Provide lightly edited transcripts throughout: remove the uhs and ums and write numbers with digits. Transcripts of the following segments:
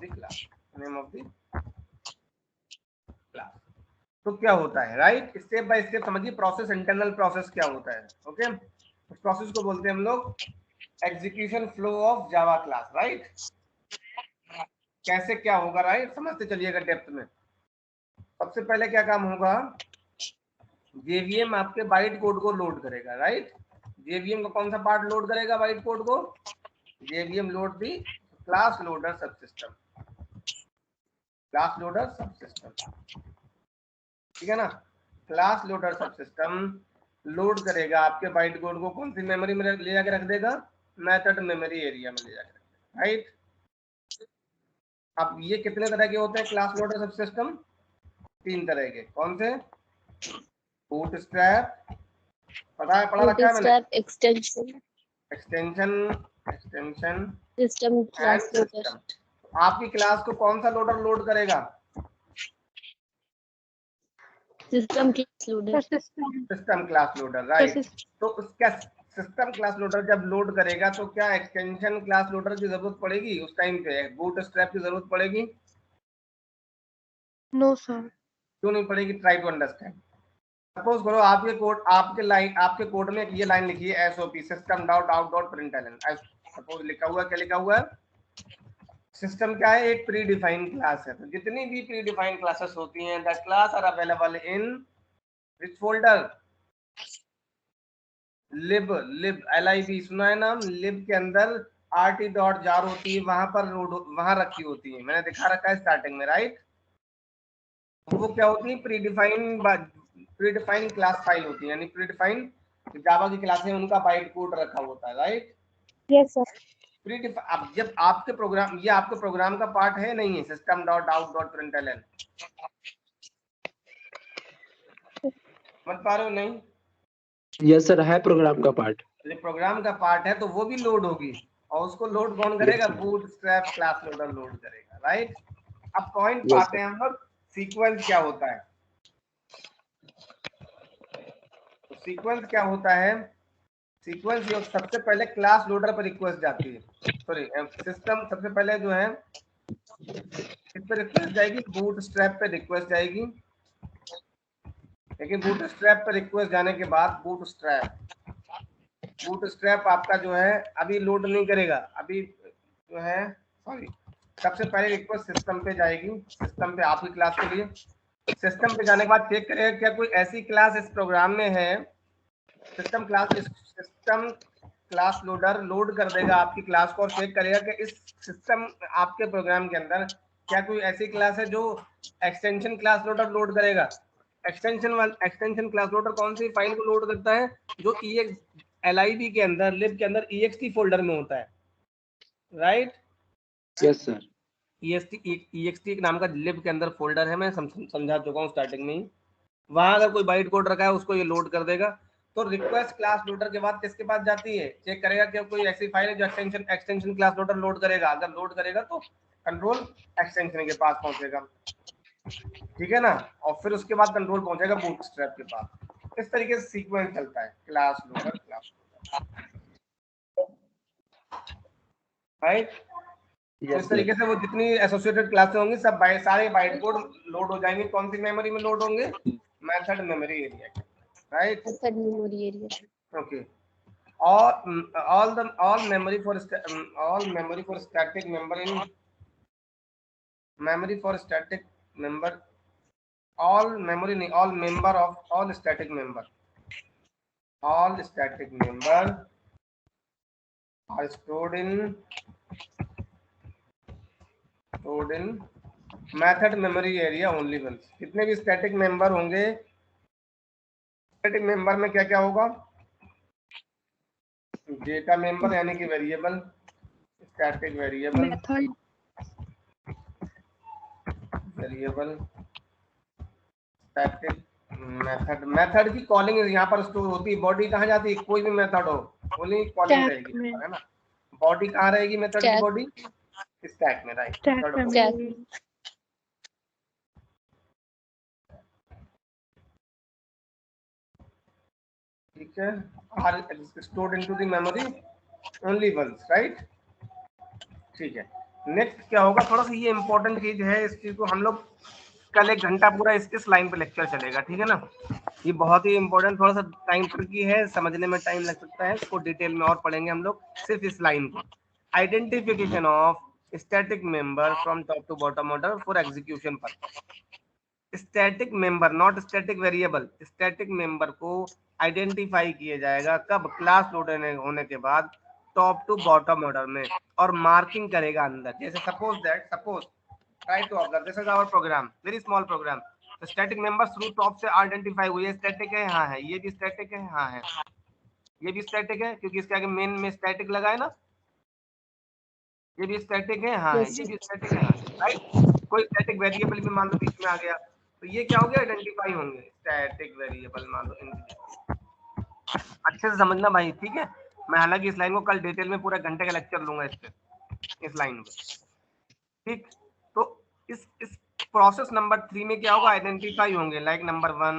The class, name of the class. तो क्या होता है, राइट, स्टेप बाय स्टेप समझिए प्रोसेस, इंटरनल प्रोसेस क्या होता है। ओके, उस प्रोसेस को बोलते हैं हम लोग execution flow of Java class, right. कैसे क्या होगा, राइट, समझते चलिएगा डेप्थ में। सबसे पहले क्या काम होगा, जेवीएम आपके बाइट कोड को लोड करेगा, राइट। जेवीएम का कौन सा पार्ट लोड करेगा बाइट कोड को, JVM load the class loader subsystem, class loader subsystem, ठीक है ना। क्लास लोडर सबसिस्टम लोड करेगा आपके बाइट कोड को, कौन सी मेमोरी में ले जाके रख देगा, मेथड मेमोरी एरिया में ले जाके रख देगा, राइट। अब ये कितने तरह के होते हैं क्लास लोडर सबसिस्टम, 3 तरह के, कौन से, बूटस्ट्रैप, पता है, पढ़ा रखा है मैंने, extension, extension system class end loader. System. आपकी क्लास को कौन सा लोडर लोड करेगा, system class loader, system class loader, right. तो उसका सिस्टम क्लास लोडर जब लोड करेगा तो क्या एक्सटेंशन क्लास लोडर की जरूरत पड़ेगी उस टाइम पे, बूटस्ट्रैप की जरूरत पड़ेगी, नो सर। क्यों नहीं पड़ेगी, ट्राई टू अंडरस्टैंड। सपोज करो आपके कोड, आपके कोड में ये लाइन लिखी है SOP, system dot out dot println, suppose लिखा हुआ, क्या लिखा हुआ है, सिस्टम क्या है, एक प्री डिफाइंड क्लास है। तो जितनी भी प्री डिफाइंड क्लासेस होती हैं, the class are available in which folder, lib, lib LIB सुना है नाम, लिब के अंदर rt.jar होती है, वहां पर वहां रखी होती है, मैंने दिखा रखा है स्टार्टिंग में, राइट। वो क्या होती है, प्रीडिफाइंड क्लास फाइल होती है, यानी प्रीडिफाइंड जावा की क्लासें, उनका बाइट कोड रखा होता है, राइट। Yes sir. अब जब आपके प्रोग्राम, ये आपके प्रोग्राम का पार्ट है नहीं है, system dot out dot println, समझ पा रहे हो नहीं, यस सर, है प्रोग्राम का पार्ट, ये प्रोग्राम का पार्ट है, तो वो भी लोड होगी, और उसको लोड कौन करेगा, बूटस्ट्रैप क्लास लोडर लोड करेगा, राइट। अब पॉइंट Yes, पाते हैं हम लोग, सीक्वेंस क्या होता है। तो सीक्वेंस क्या होता है, सीक्वेंस ये सबसे पहले क्लास लोडर पर रिक्वेस्ट जाती है, सॉरी सिस्टम सबसे पहले जो है किस पे रिक्वेस्ट जाएगी, बूटस्ट्रैप पे रिक्वेस्ट जाएगी। लेकिन बूटस्ट्रैप पे रिक्वेस्ट जाने के बाद बूटस्ट्रैप आपका जो है अभी लोड नहीं करेगा, अभी जो है, सॉरी, सबसे पहले रिक्वेस्ट सिस्टम पे जाएगी, सिस्टम पे आपकी क्लास के लिए, सिस्टम पे जाने के बाद चेक करेगा क्या कोई ऐसी क्लास इस प्रोग्राम में है, सिस्टम क्लास लोडर लोड कर देगा आपकी क्लास को, और चेक करेगा कि इस सिस्टम आपके प्रोग्राम के अंदर क्या कोई ऐसी क्लास है जो एक्सटेंशन क्लास लोडर लोड करेगा। एक्सटेंशन क्लास लोडर कौन सी फाइल को लोड करता है, जो LIB के अंदर, लिब के अंदर ext फोल्डर में होता है, राइट। Yes sir. ext एक नाम का लिब के अंदर फोल्डर है, मैं समझा चुका हूँ स्टार्टिंग में ही, वहां अगर कोई बाइट कोड रखा है उसको ये लोड कर देगा। तो रिक्वेस्ट क्लास लोडर के बाद किसके पास जाती है, चेक करेगा कि कोई ऐसी फाइल है जो एक्सटेंशन क्लास लोडर लोड करेगा, अगर लोड करेगा तो कंट्रोल एक्सटेंशन के पास पहुंचेगा, ठीक है ना, और फिर उसके बाद कंट्रोल पहुंचेगा बूटस्ट्रैप के पास। इस तरीके से सीक्वेंस चलता है, क्लास लोडर, राइट। तो इस तरीके से वो जितनी एसोसिएटेड क्लासेस होंगी सब सारे बाइट कोड लोड हो जाएंगे, कौन सी मेमोरी में लोड होंगे, method memory area, right, method memory area. Okay. all memory for static member in memory for static member, all memory नहीं, all member of all static member are stored in method memory area only once। कितने भी static member होंगे, static member में क्या क्या होगा, data member यानी कि variable, static variable, static method की कॉलिंग यहाँ पर स्टोर होती है। बॉडी कहाँ जाती है, कोई भी मेथड हो ओनली कॉलिंग रहेगी, है ना। बॉडी कहाँ रहेगी, मेथड की बॉडी स्टैक में, राइट। ठीक है, are stored into the memory only once, right, ठीक है। नेक्स्ट क्या होगा, थोड़ा सा ये इंपॉर्टेंट चीज है, इस चीज को हम लोग कल 1 घंटा पूरा इस लाइन पे लेक्चर चलेगा, ठीक है ना। ये बहुत ही इंपॉर्टेंट, थोड़ा सा टाइम ट्रिकी है, समझने में टाइम लग सकता है, इसको डिटेल में और पढ़ेंगे हम लोग सिर्फ इस लाइन को। Identification of static member from top to bottom order for execution purpose. Static member not static variable, static member को आइडेंटिफाई किया जाएगा कब, क्लास लोड होने के बाद टॉप टू बॉटम ऑर्डर में, और मार्किंग करेगा अंदर। जैसे suppose try to observe, this is our program, very small program, तो स्टैटिक मेंबर्स थ्रू टॉप से आइडेंटिफाई हुई है, स्टैटिक है, हाँ है, ये भी स्टैटिक है, हाँ है, ये भी स्टैटिक है क्योंकि इसके आगे मेन में स्टैटिक लगा है ना, ये भी स्टैटिक है, हाँ है, Yes, ये sir. भी स्टैटिक है, हाँ, राइट। कोई स्टैटिक वेरिएबल भी मान लो बीच में आ गया, तो ये क्या हो गया, आइडेंटिफाई होंगे, स्टैटिक वेरिएबल मान लो इनके। अच्छे से समझना भाई, ठीक है। मैं हालांकि इस लाइन को कल डिटेल में पूरा घंटे का लेक्चर लूंगा इस लाइन पे, ठीक। तो इस प्रोसेस नंबर 3 में क्या होगा, आइडेंटिफाई होंगे, लाइक नंबर 1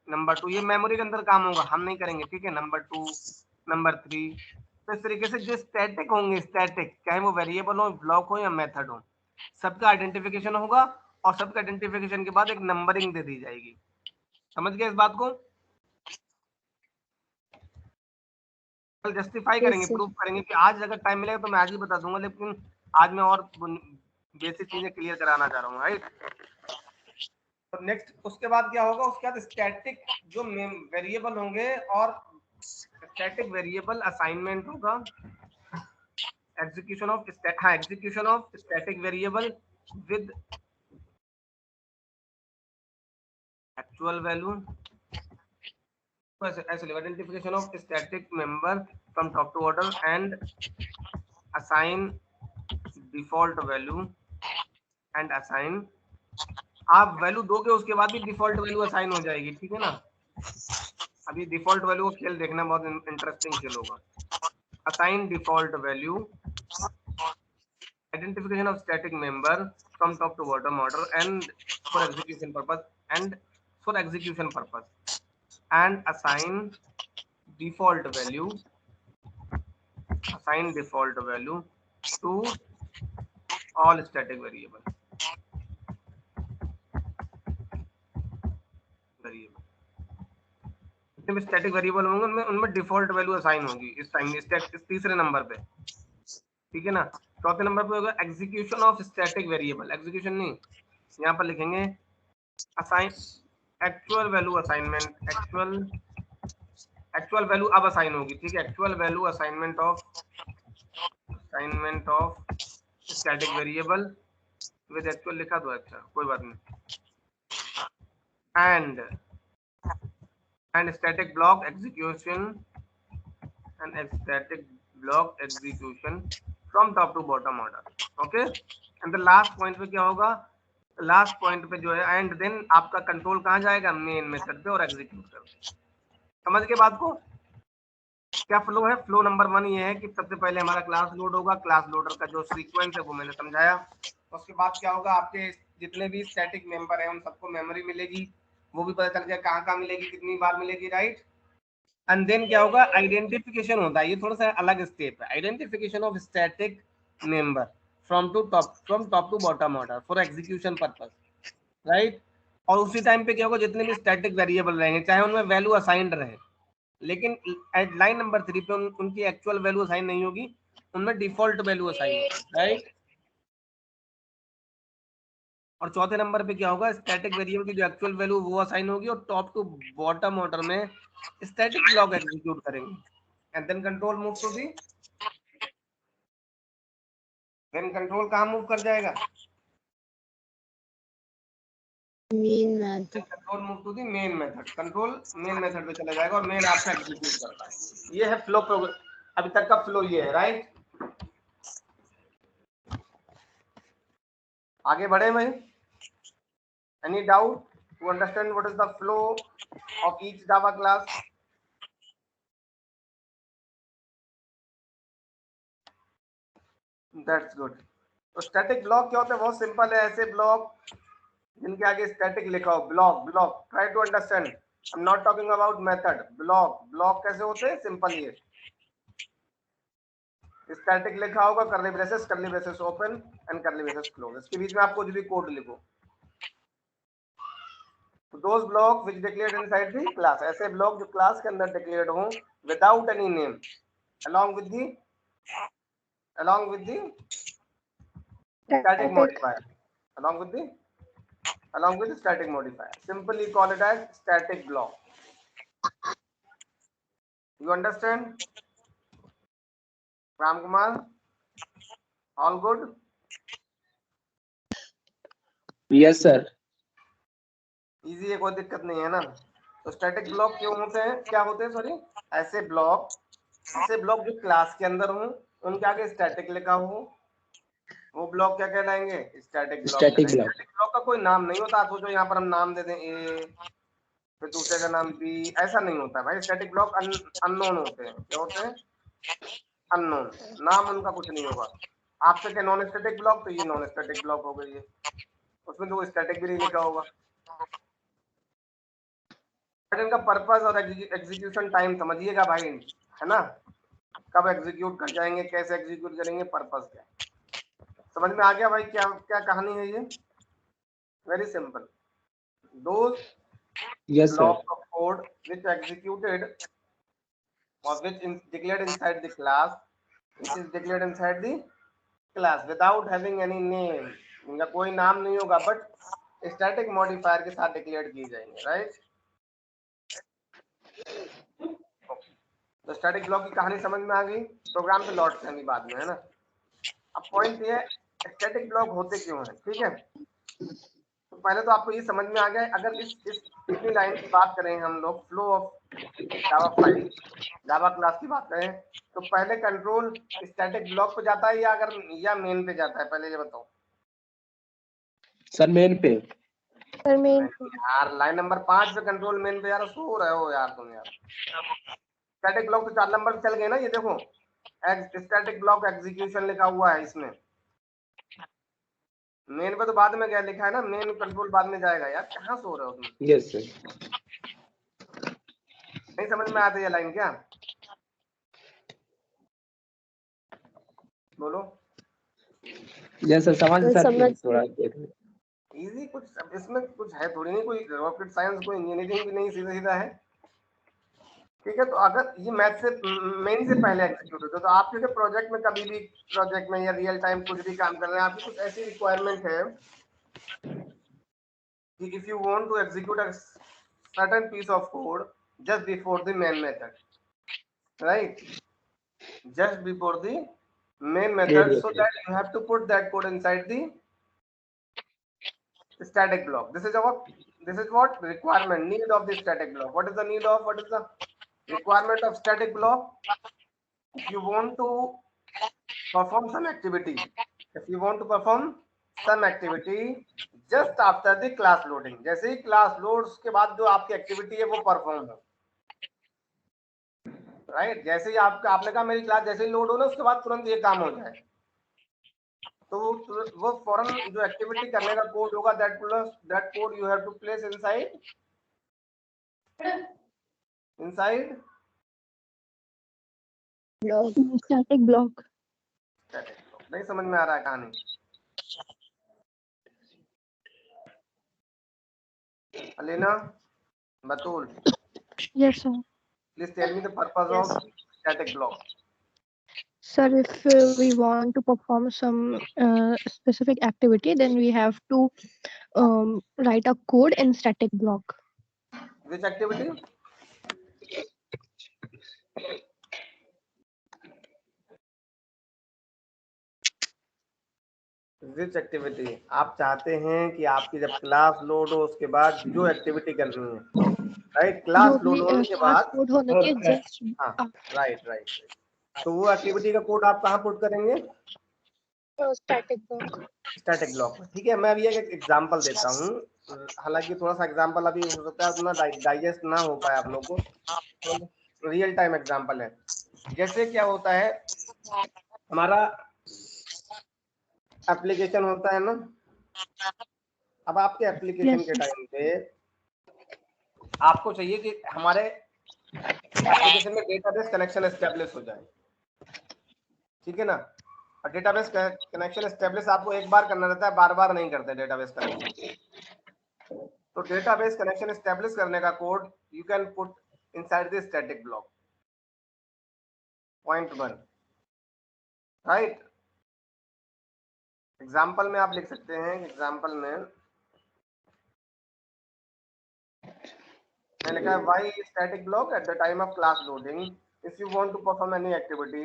नंबर 2, ये मेमोरी के अंदर काम होगा, हम नहीं करेंगे, ठीक है। नंबर 2 नंबर 3, तो इस तरीके से जो स्टैटिक होंगे, स्टैटिक चाहे वो वेरिएबल हो, ब्लॉक हो या मेथड हो, सबका आइडेंटिफिकेशन होगा, और सबका आइडेंटिफिकेशन के बाद एक नंबरिंग दे दी जाएगी। समझ गए इस बात को, कल जस्टिफाई Yes, करेंगे, sir. प्रूफ करेंगे कि आज अगर टाइम मिलेगा तो मैं आज ही बता दूंगा, लेकिन आज मैं और बेसिक चीजें क्लियर कराना चाह रहा हूँ, राइट। तो नेक्स्ट उसके बाद क्या होगा, उसके बाद स्टैटिक जो वेरिएबल होंगे, और स्टैटिक वेरिएबल असाइनमेंट होगा, execution of execution of static variable with actual value, ऐसे identification of static member from top to order and assign default value and assign, आप वैल्यू दोगे उसके बाद भी डिफॉल्ट वैल्यू असाइन हो जाएगी, ठीक है ना। अभी डिफॉल्ट वैल्यू का खेल देखना, बहुत इंटरेस्टिंग खेल होगा। Assign default value, identification of static member from top to bottom order and for execution purpose, and assign default value to all static variable जितने भी स्टैटिक वेरिएबल होंगे उनमें डिफॉल्ट वैल्यू असाइन होगी इस टाइम में, इस तीसरे नंबर पे, ठीक है ना। चौथे नंबर पे होगा execution of static variable, execution नहीं, यहाँ पर लिखेंगे assign actual value assignment, actual value अब असाइन होगी, ठीक है। Actual value assignment of static variable with actual लिखा दो, अच्छा कोई बात नहीं, and static block execution from top to bottom order, okay. And the last point पे क्या होगा, लास्ट पॉइंट पे जो है एंड देन आपका कंट्रोल कहाँ जाएगा, मेन मेथड पे और एग्जीक्यूट कर। समझ के बात को, क्या फ्लो है, फ्लो नंबर 1 ये है कि सबसे पहले हमारा क्लास लोड होगा, क्लास लोडर का जो सीक्वेंस है वो मैंने समझाया। उसके बाद क्या होगा, आपके जितने भी स्टैटिक मेंबर हैं उन सबको मेमोरी मिलेगी, वो भी पता चल जाए कहाँ कहाँ मिलेगी, कितनी बार मिलेगी, राइट। एंड देन क्या होगा, आइडेंटिफिकेशन होता है, ये थोड़ा सा अलग स्टेप है, identification of static member from top to bottom order for execution purpose, right. और उसी टाइम पे क्या होगा, जितने भी स्टैटिक वेरिएबल रहेंगे चाहे उनमें वैल्यू असाइंड रहे, लेकिन लाइन नंबर 3 पे उनकी एक्चुअल वैल्यू असाइन नहीं होगी, उनमें डिफॉल्ट वैल्यू असाइन होगी, राइट। और चौथे नंबर पे क्या होगा, स्टैटिक वेरिएबल की जो एक्चुअल वैल्यू वो असाइन होगी, और टॉप टू बॉटम ऑर्डर में स्टैटिक ब्लॉक एग्जीक्यूट करेंगे, and then control move to the, then control कहाँ मूव कर जाएगा, Main method. Control move to the main method, control main method पे चला जाएगा और मेन आपका एग्जीक्यूट करता है। ये है फ्लो प्रोग्राम, अभी तक का फ्लो ये है, राइट। आगे बढ़े भाई, any doubt to understand what is the flow of each Java class. That's good. तो स्टैटिक ब्लॉक क्या होता है, बहुत सिंपल है, ऐसे ब्लॉक जिनके आगे स्टैटिक लिखा हो, block try to understand, I am not talking about method, block कैसे होते हैं, सिंपल ये स्टैटिक लिखा होगा, curly braces open and curly braces close, इसके बीच में आप कुछ भी कोड लिखो। Those block which declared inside the class, ऐसे ब्लॉक जो क्लास के अंदर डिक्लेयर्ड हो without any name along with the static modifier, along with the static modifier, simply call it as static block. You understand, Ram Kumar? All good? Yes sir. Easy है, कोई दिक्कत नहीं है ना। तो स्टैटिक ब्लॉक क्यों होते हैं, क्या होते हैं, सॉरी, ऐसे ब्लॉक जो क्लास के अंदर हो, उनके आगे स्टैटिक लिखा हो, वो ब्लॉक क्या कहलाएंगे, स्टैटिक ब्लॉक Static कहलाएंगे। block. स्टैटिक ब्लॉक का कोई नाम नहीं होता, सोचो यहाँ पर हम नाम दे दें ए, फिर दूसरे का नाम बी, ऐसा नहीं होता भाई। स्टैटिक ब्लॉक अननोन होते हैं। क्या होते हैं, अननोन, नाम उनका कुछ नहीं होगा। आपसे क्या नॉन स्टैटिक ब्लॉक, तो ये नॉन स्टैटिक ब्लॉक हो गई है, उसमें तो स्टैटिक भी नहीं लिखा होगा। इनका पर्पस और एग्जीक्यूशन टाइम समझिएगा भाई, है ना, कब एग्जीक्यूट कर जाएंगे, कैसे एग्जीक्यूट करेंगे, पर्पस क्या, समझ में आ गया भाई, क्या क्या कहानी है ये। Very simple. Those Yes sir. blocks of code which executed or which is declared inside the class, without having any name, इनका कोई नाम नहीं होगा, बट स्टैटिक मॉडिफायर के साथ डिक्लेयर किए जाएंगे, राइट। तो स्टैटिक ब्लॉक की कहानी समझ में आ गई, प्रोग्राम पे लौटते हैं बाद में, है ना। अब पॉइंट ये है, स्टैटिक ब्लॉक होते क्यों हैं, ठीक है। तो पहले तो आपको ये समझ में आ गया, अगर इस पिछली लाइन की बात करें हम लोग, flow of Java file, Java class की बात करें, तो पहले कंट्रोल स्टैटिक ब्लॉक पे जाता है या मेन पे जाता है, पहले ये बताओ। सर मेन पे। यार लाइन नंबर 5 पे कंट्रोल मेन पे, यार सो रहे हो यार तुम यार। स्टैटिक ब्लॉक तो 4 नंबर पे चल गए ना, ये देखो स्टैटिक ब्लॉक एग्जीक्यूशन लिखा हुआ है इसमें, मेन पे तो बाद में क्या लिखा है ना, मेन कंट्रोल बाद में जाएगा। यार कहाँ सो रहे हो तुम। Yes sir. नहीं समझ में आती है लाइन क्या, बोलो। Yes sir, समझ सर थोड़ा इजी कुछ, इसमें कुछ है थोड़ी नहीं, कोई रॉकेट साइंस, कोई इंजीनियरिंग भी नहीं, सीधा सीधा है, ठीक है। तो अगर ये मैथ से मेन से पहले एग्जीक्यूट होता है, तो आपके जो प्रोजेक्ट में, कभी भी प्रोजेक्ट में या रियल टाइम कुछ भी काम कर रहे हैं, आपकी कुछ ऐसी रिक्वायरमेंट है कि if you want to execute a certain piece of code just before the main method, right, just before the main method, so that you have to put that code inside the static block. This is what requirement, need of the static block. What is the requirement of static block? If you want to perform some activity, just after the class loading, जैसे ही class loads के बाद जो आपकी activity है वो perform हो, right, जैसे ही आपने कहा मेरी क्लास जैसे ही लोड हो ना, उसके बाद तुरंत ये काम हो जाए, तो वो फौरन जो एक्टिविटी करने का कोड होगा, that code you have to place inside static block. नहीं समझ में आ रहा है कहानी, अलीना, बतूल? Yes sir. Please tell me the purpose of static block. Sir, if we want to perform some specific activity, then we have to write a code in static block. Which activity? Which activity? आप चाहते हैं कि आपकी जब class load हो उसके बाद जो एक्टिविटी करनी है, राइट, क्लास लोड होने के बाद, हाँ राइट, तो वो एक्टिविटी का कोड आप कहाँ पुट करेंगे, स्टैटिक ब्लॉक में, ठीक है। मैं अभी एक एग्जांपल देता हूँ, हालांकि थोड़ा सा एग्जांपल अभी हो सकता है उतना डाइजेस्ट ना हो पाए आप लोगों को, तो रियल टाइम एग्जांपल है। जैसे क्या होता है, हमारा एप्लीकेशन होता है ना, अब आपके एप्लीकेशन के टाइम पे आपको चाहिए कि हमारे एप्लीकेशन में डेटाबेस कनेक्शन एस्टेब्लिश हो जाए, ठीक है ना। और डेटाबेस कनेक्शन एस्टेब्लिश आपको एक बार करना रहता है, बार बार नहीं करते डेटाबेस कनेक्शन। तो डेटाबेस कनेक्शन एस्टेब्लिश करने का code you can put inside the static block. Point 1, right. Example में आप लिख सकते हैं, एग्जाम्पल में मैंने लिखा है why static block at the time of class loading if you want to perform any activity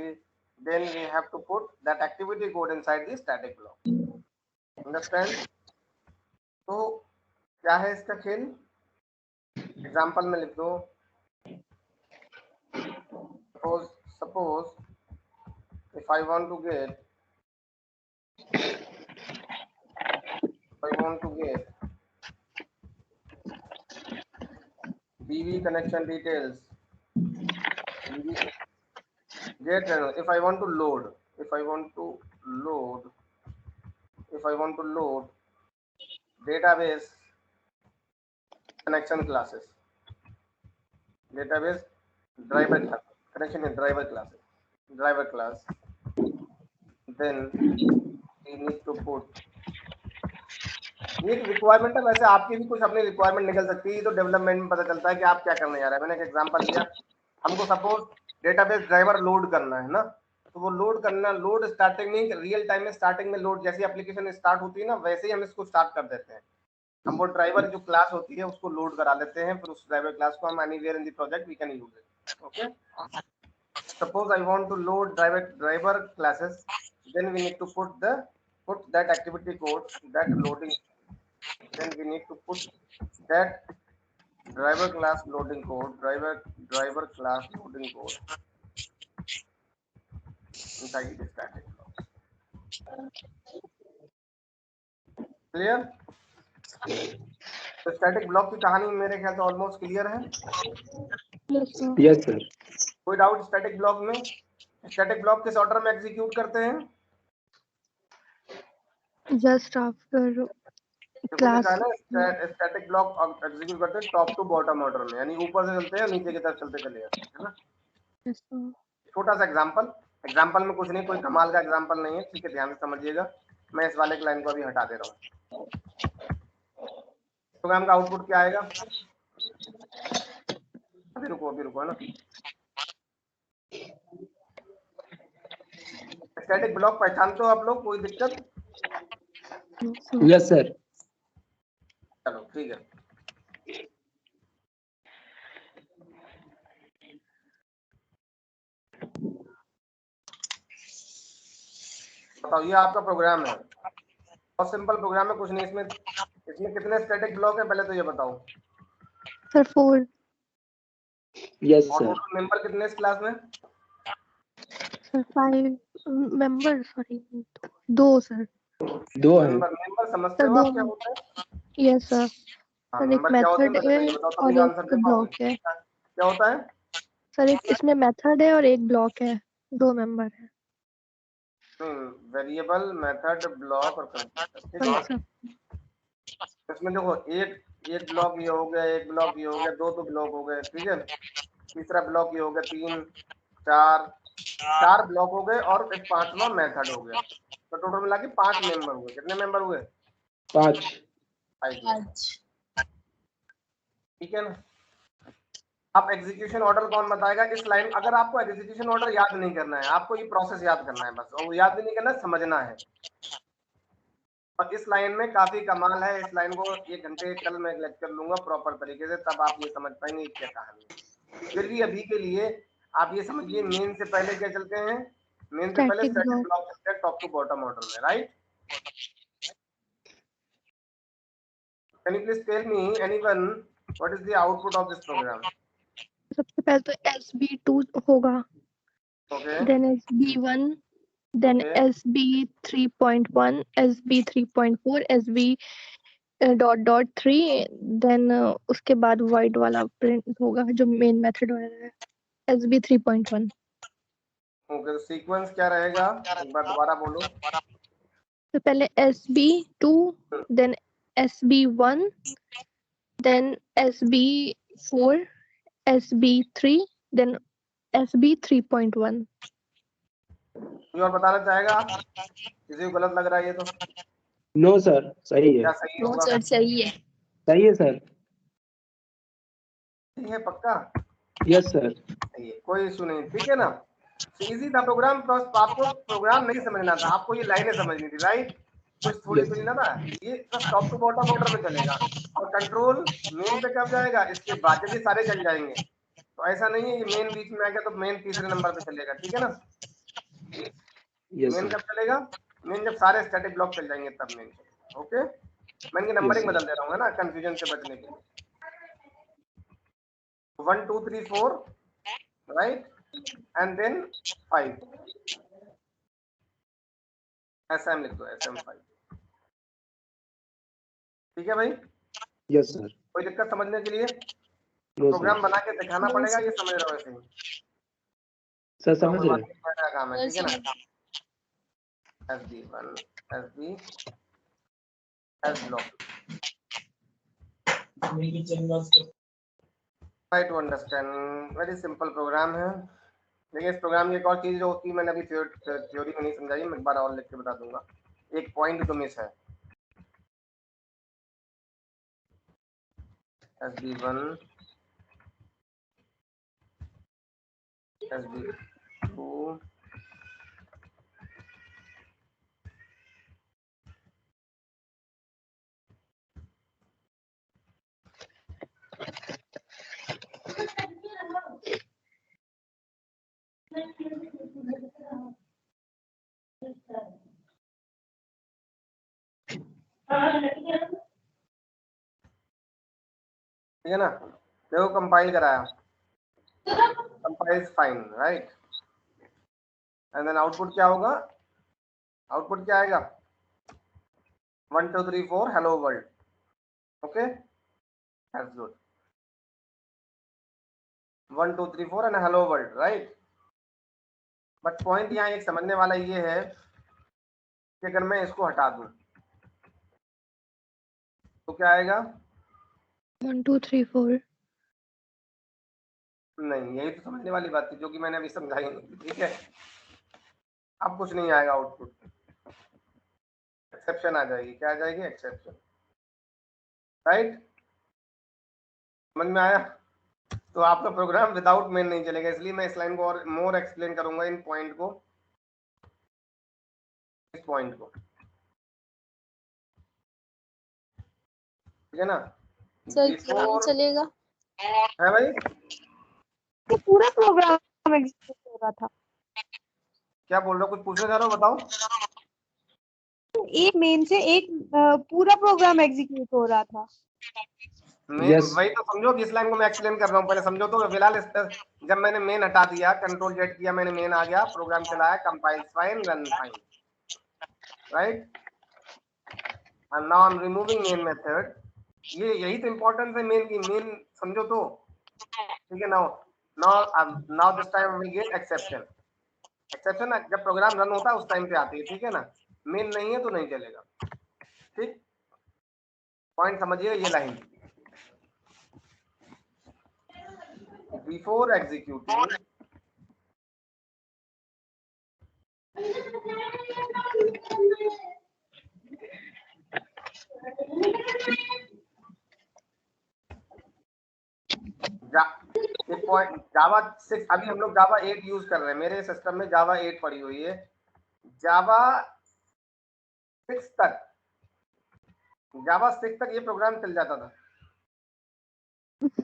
then we have to put that activity code inside the static block. Understand? तो क्या है इसका खेल? एग्जाम्पल में लिख दो, suppose if I want to get BV connection details, if I want to load database connection classes, database driver class, connection in driver class, then we need to put, ये requirement है। वैसे आपकी भी कुछ अपनी रिक्वायरमेंट निकल सकती है, तो डेवलपमेंट में पता चलता है कि आप क्या करने जा रहे हैं। मैंने एक एग्जांपल दिया, हमको सपोज डेटाबेस ड्राइवर लोड करना है ना, तो वो लोड करना, लोड स्टार्टिंग में रियल टाइम में स्टार्टिंग में लोड जैसी एप्लीकेशन स्टार्ट होती है ना, वैसे ही हम इसको स्टार्ट कर देते हैं। हम वो ड्राइवर जो क्लास होती है उसको लोड करा लेते हैं, फिर उस ड्राइवर क्लास को हम anywhere in the project we can use it. Okay, suppose I want to load driver classes, then we need to put that activity code, that loading, then we need to put that driver class loading code, driver class loading code inside the static block. Clear? तो static block की कहानी मेरे ख्याल से almost clear है। Yes sir. कोई doubt static block में? Static block किस ऑर्डर में एग्जीक्यूट करते हैं? Just after class. Static block execute करते हैं टॉप टू बॉटम ऑर्डर में, यानी ऊपर से चलते हैं नीचे की तरफ चलते चले जाते हैं, है ना। छोटा सा एग्जाम्पल में कुछ नहीं, कोई कमाल का एग्जाम्पल नहीं है, ठीक है, ध्यान से समझिएगा। मैं इस वाले लाइन को अभी हटा दे रहा हूँ। प्रोग्राम का आउटपुट क्या आएगा? अभी रुको है ना। स्टैटिक ब्लॉक पहचानते हो आप लोग? कोई दिक्कत? Yes sir. चलो ठीक है। बताओ, ये आपका प्रोग्राम है, बहुत सिंपल प्रोग्राम है, कुछ नहीं। इसमें कितने स्टैटिक ब्लॉक है पहले तो ये बताओ। सर 4। Yes sir. और मेंबर कितने इस क्लास में? Sir 5 member, sorry 2 sir. 2 है। मेंबर समझते हो आप क्या होता है? Yes sir. सर एक मेथड है और एक ब्लॉक है। क्या होता है सर? एक इसमें मेथड है और एक ब्लॉक है, 2 मेंबर है। वेरिएबल, मेथड, ब्लॉक और कंस्ट्रक्टर, ठीक है। इसमें देखो, एक ब्लॉक ये हो गया, एक ब्लॉक ये हो गया, 2 ब्लॉक हो गए, ठीक है। तीसरा ब्लॉक ये हो गया, 3, 4 ब्लॉक हो गए, और एक 5वां मेथड हो गया। तो टोटल मिला के 5 मेंबर हुए। कितने मेंबर हुए? 5। ठीक है ना। अब एग्जीक्यूशन ऑर्डर कौन बताएगा? इस लाइन, अगर आपको एग्जीक्यूशन ऑर्डर याद नहीं करना है, आपको ये प्रोसेस याद करना है बस, और याद भी नहीं करना, समझना है। और इस लाइन में काफी कमाल है, इस लाइन को 1 घंटे कल मैं लेक्चर लूंगा प्रॉपर तरीके से, तब आप ये समझ पाएंगे क्या कहानी है। फिर भी अभी के लिए आप ये समझिए, मेन से पहले क्या चलते हैं? मेन से पहले स्टैटिक ब्लॉक चलते हैं टॉप टू बॉटम ऑर्डर में, right. Can you please tell me anyone what is the output of this program? सबसे पहले तो SB2 होगा, okay, then SB1, then SB3.1, SB3.4, SB.3, then उसके बाद वाइड वाला प्रिंट होगा जो मेन मेथड वाला है, SB3.1। ओके, तो सीक्वेंस क्या रहेगा? एक बार दोबारा बोलो। तो पहले SB2, then SB1, then SB4, SB3, then SB3.1। कोई और बताना चाहेगा? किसी को गलत लग रहा है ये तो? नो सर, सही है। क्या सही होगा? सर सही है। सही है सर। सही है पक्का? Yes sir. सही है, कोई इशू नहीं, ठीक है ना? इजी था प्रोग्राम, बस आपको प्रोग्राम नहीं समझना था, आपको ये लाइनें समझनी थी, राइट? कुछ थोड़ी यस कुछ ना था, ये बस टॉप टू बॉटम ऑर्डर में चलेगा और कंट्रोल मेन पे कब जाएगा? इसके बाद, जब ये सारे चल जाएंगे। तो ऐसा नहीं है कि मेन बीच में आ गया तो मेन तीसरे नंबर पे चलेगा, ठीक है ना? Yes main sir. कब चलेगा? मेन जब सारे स्टैटिक ब्लॉक चल जाएंगे तब मेन चलेगा। ओके, मैं इनकी नंबरिंग Yes, sir. बदल दे रहा हूँ, है ना, कंफ्यूजन से बचने के लिए। 1 2 3 4, राइट, एंड देन 5। SM लिख दो, SM5। ठीक है भाई? Yes sir. कोई दिक्कत समझने के लिए? No program sir. बना के दिखाना No, पड़ेगा, sir. ये समझ रहे हो ऐसे ही? सर तो समझ कोई रहे बात हैं। नहीं, मेरा काम है, ठीक है ना? Sir. SB1 SB S block, try to understand, very simple program है। देखिए, इस प्रोग्राम की एक और चीज जो होती है, मैंने अभी थ्योरी में नहीं समझाई, मैं एक बार और लिख के बता दूंगा। एक पॉइंट जो मिस है, SB1 SB2 ठीक है ना? देखो, कंपाइल कराया, compile fine, right, and then output क्या होगा? आउटपुट क्या आएगा? 1 2 3 4 hello world. Okay, that's good. 1 2 3 4 and hello world, right. But point यहाँ एक समझने वाला ये है कि अगर मैं इसको हटा दूं तो क्या आएगा? 1 2 3 4 नहीं, यही तो समझने वाली बात थी जो कि मैंने अभी समझाई नहीं थी, ठीक है? अब कुछ नहीं आएगा आउटपुट, एक्सेप्शन आ जाएगी। क्या आ जाएगी? Exception, right? समझ में आया? तो आपका प्रोग्राम विदाउट मेन नहीं चलेगा, इसलिए मैं इस लाइन को और मोर एक्सप्लेन करूंगा, इन पॉइंट को, इस पॉइंट को, ठीक है ना? सर क्या नहीं चलेगा? है भाई? ये पूरा प्रोग्राम एग्जीक्यूट हो रहा था। क्या बोल रहे हो? कुछ पूछना चाह रहे हो? बताओ। एक मेन से एक पूरा प्रोग्राम एग्जीक्यूट हो रहा था। मेन वही तो समझो कि इस लाइन को मैं एक्सप्लेन कर रहा हूँ, पहले समझो। तो फिलहाल इस पर जब मैंने मेन हटा दिया, कंट्रोल जेड किया मैंने, मेन आ गया, प्रोग्राम चलाया, compile fine, run fine, right, and now I am removing main method. ये यही तो इंपॉर्टेंस है मेन की, मेन समझो तो, ठीक है? Now now this time we get exception. Exception जब प्रोग्राम रन होता है उस टाइम पे आती है, ठीक है ना? मेन नहीं है तो नहीं चलेगा, ठीक? पॉइंट समझिए ये लाइन। बिफोर एग्जीक्यूटिंग एक पॉइंट, जावा 6, अभी हम लोग जावा 8 यूज कर रहे हैं, मेरे सिस्टम में जावा 8 पड़ी हुई है। जावा 6 तक, जावा 6 तक ये प्रोग्राम चल जाता था।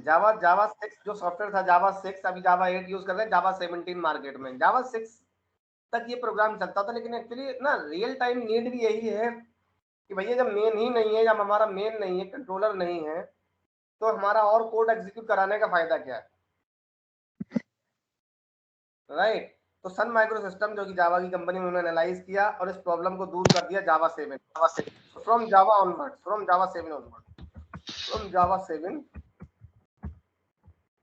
जावा 6 जो सॉफ्टवेयर था, जावा 6, अभी जावा 8 यूज कर रहे हैं, जावा 17 मार्केट में। जावा 6 तक ये प्रोग्राम चलता था, लेकिन एक्चुअली ना रियल टाइम नीड भी यही है कि भैया जब मेन ही नहीं है, जब हमारा मेन नहीं है, कंट्रोलर नहीं है, तो हमारा और कोड एग्जीक्यूट कराने का फायदा क्या है, राइट? तो सन माइक्रो सिस्टम जो कि जावा की कंपनी में, उन्होंने एनालाइज किया और इस प्रॉब्लम को दूर कर दिया Java 7। From Java onwards, from Java 7 onwards, from Java 7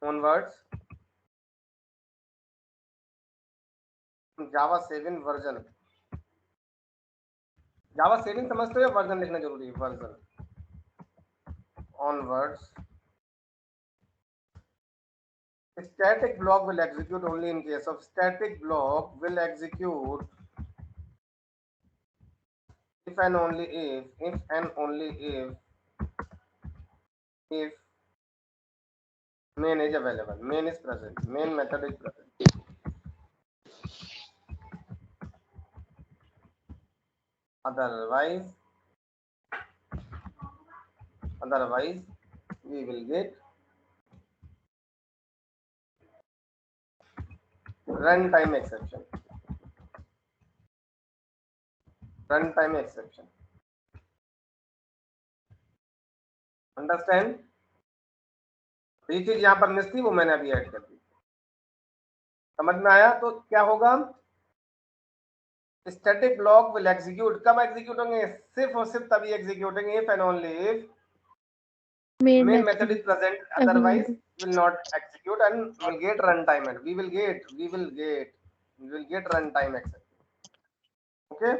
onwards, Java 7 version, Java 7 समझते हो या वर्जन लिखना जरूरी है? Version onwards, static block will execute only in case of, static block will execute if and only if main is available, main is present, main method is present. Otherwise we will get runtime exception. Understand? ये चीज यहाँ पर miss थी, वो मैंने अभी add कर दी। समझ में आया? तो क्या होगा, स्टैटिक ब्लॉक विल एग्जीक्यूट, कब एग्जीक्यूट होंगे? सिर्फ और सिर्फ तभी एग्जीक्यूट होंगे if and only if main method is present, otherwise will not execute and will get runtime, and we will get runtime exception. Okay,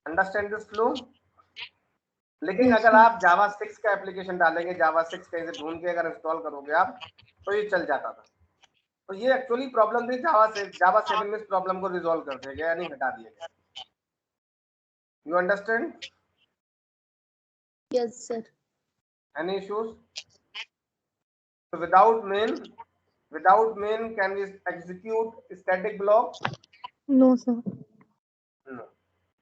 understand this flow? लेकिन Yes, अगर sir. आप जावा 6 का एप्लीकेशन डालेंगे, जावा 6 कहीं से ढूंढ के अगर इंस्टॉल करोगे आप, तो ये चल जाता था। तो ये एक्चुअली प्रॉब्लम थी जावा 7 में, इस प्रॉब्लम को रिजॉल्व कर दिया गया, यानी हटा दिया गया। You understand? Yes, sir. Any issues? So without main can we execute static block? No, sir. No.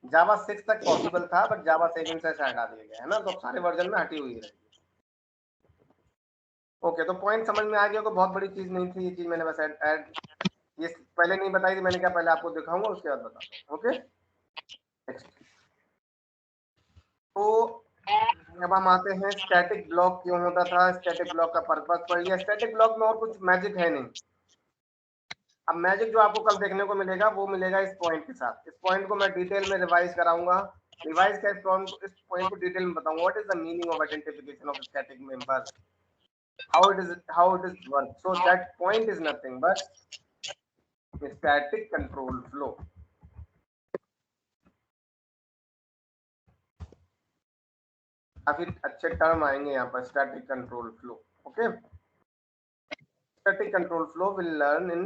जावा 6 तक पॉसिबल था, बट जावा 7 से हटा दिया गया है ना, तो सारे वर्जन में हटी हुई है। ओके, तो पॉइंट समझ में आ गया? को बहुत बड़ी चीज नहीं थी ये चीज, मैंने बस ऐड ये पहले नहीं बताई थी, मैंने कहा पहले आपको दिखाऊंगा उसके बाद बताता हूं। ओके, तो अब हम आते हैं स्टैटिक ब्लॉक क्यों होता था, स्टैटिक ब्लॉक का पर्पस पढ़िए। स्टैटिक ब्लॉक में और कुछ मैजिक है नहीं। अब मैजिक जो आपको कल देखने को मिलेगा वो मिलेगा इस पॉइंट के साथ। इस पॉइंट को मैं डिटेल में रिवाइज कराऊंगा, रिवाइज का इस पॉइंट को डिटेल में बताऊंगा। What is the meaning of identification of static member, how it is work. So that point is nothing but static control flow. काफी अच्छे टर्म आएंगे यहाँ पर, static control flow. Okay, static control flow will learn in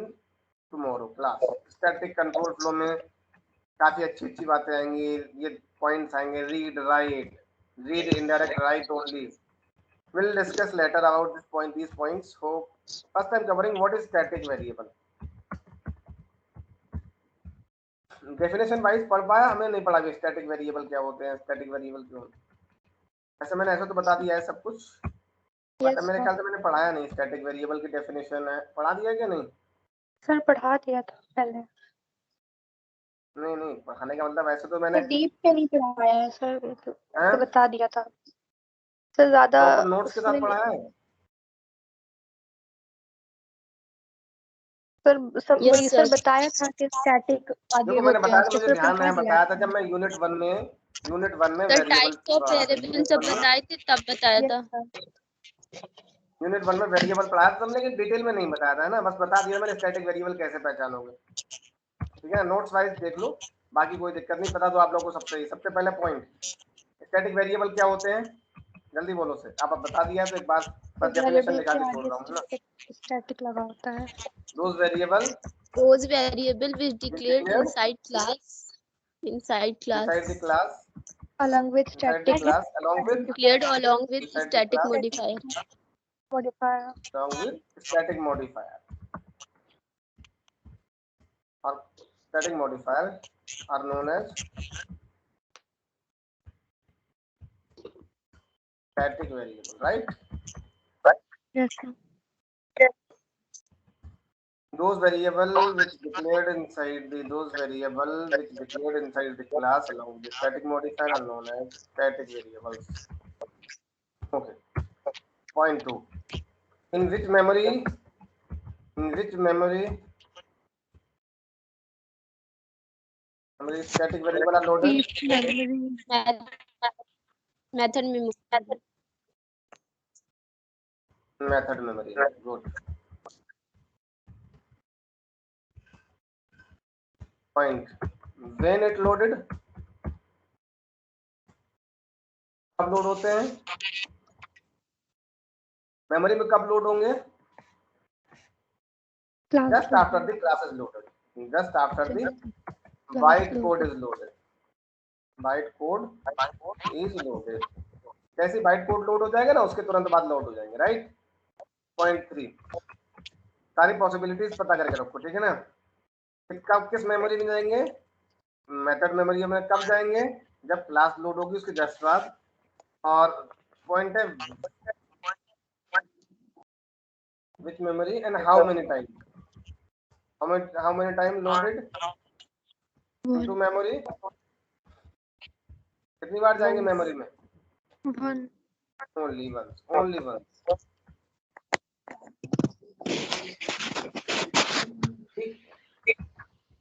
tomorrow class. Static control flow में काफी अच्छी बातें आएंगी, ये पॉइंट्स आएंगे, read indirect right only. We'll discuss later about these points. So first I'm covering what is static variable. Definition wise पढ़ पाया? हमें नहीं पढ़ा स्टैटिक वेरिएबल क्या होते हैं, स्टैटिक वेरिएबल क्यों होते हैं। ऐसे मैंने ऐसा तो बता दिया है सब कुछ, बट मेरे ख्याल से मैंने पढ़ाया नहीं। स्टैटिक वेरिएबल की डेफिनेशन है, पढ़ा दिया क्या नहीं? सर पढ़ा दिया था पहले। नहीं, पढ़ाने का मतलब ऐसे तो मैंने डीप पे नहीं पढ़ाया है सर, तो बता दिया था सर। ज्यादा नोट्स के साथ पढ़ाया है सर, सब Yes, वही सर sir. बताया था कि स्टैटिक आगे जो मैंने होते बताया हैं, था, तो मुझे फिर ध्यान पढ़ा में दिया बताया था जब मैं यूनिट 1 में The types of variable जब बताए थे तब बताया था। यूनिट 1 में वेरिएबल पढ़ाया था, लेकिन डिटेल में नहीं बताया था ना, बस बता दिया मैंने स्टैटिक वेरिएबल कैसे पहचानोगे। ठीक है, नोट्स वाइज देख लो, बाकी कोई दिक्कत नहीं। पता तो आप लोगों को सबसे पहले पॉइंट, स्टैटिक वेरिएबल क्या होते हैं, जल्दी बोलो से। आप बता दिया तो एक बार बस डेफिनेशन लिखा के छोड़ रहा हूँ ना। स्टैटिक लगा होता है। Those variable which declared inside the class along with inside the static class along with declared along with inside the static class modifier. modifier along with static modifier, or static modifier are known as static variable, right? yes sir. Those variable which declared inside the class along with the static modifier are known as static variables. Okay, point 2, in which memory static variable are loaded? Method memory. Method memory. Good. Point, when it loaded, कब load होते हैं memory में, कब load होंगे? Just after the class is loaded. Byte code is loaded, byte code is loaded. जैसे byte code load हो जाएगा ना उसके तुरंत बाद लोड हो जाएंगे, राइट। पॉइंट 3, सारी पॉसिबिलिटीज पता करके रखो, ठीक है ना। कब किस मेमोरी में जाएंगे, मेथड मेमोरी में कब जाएंगे, जब क्लास लोड होगी उसके जस्ट बाद। और पॉइंट है which memory and how many time, how many time loaded into memory, कितनी बार जाएंगे मेमोरी में, only once, only once।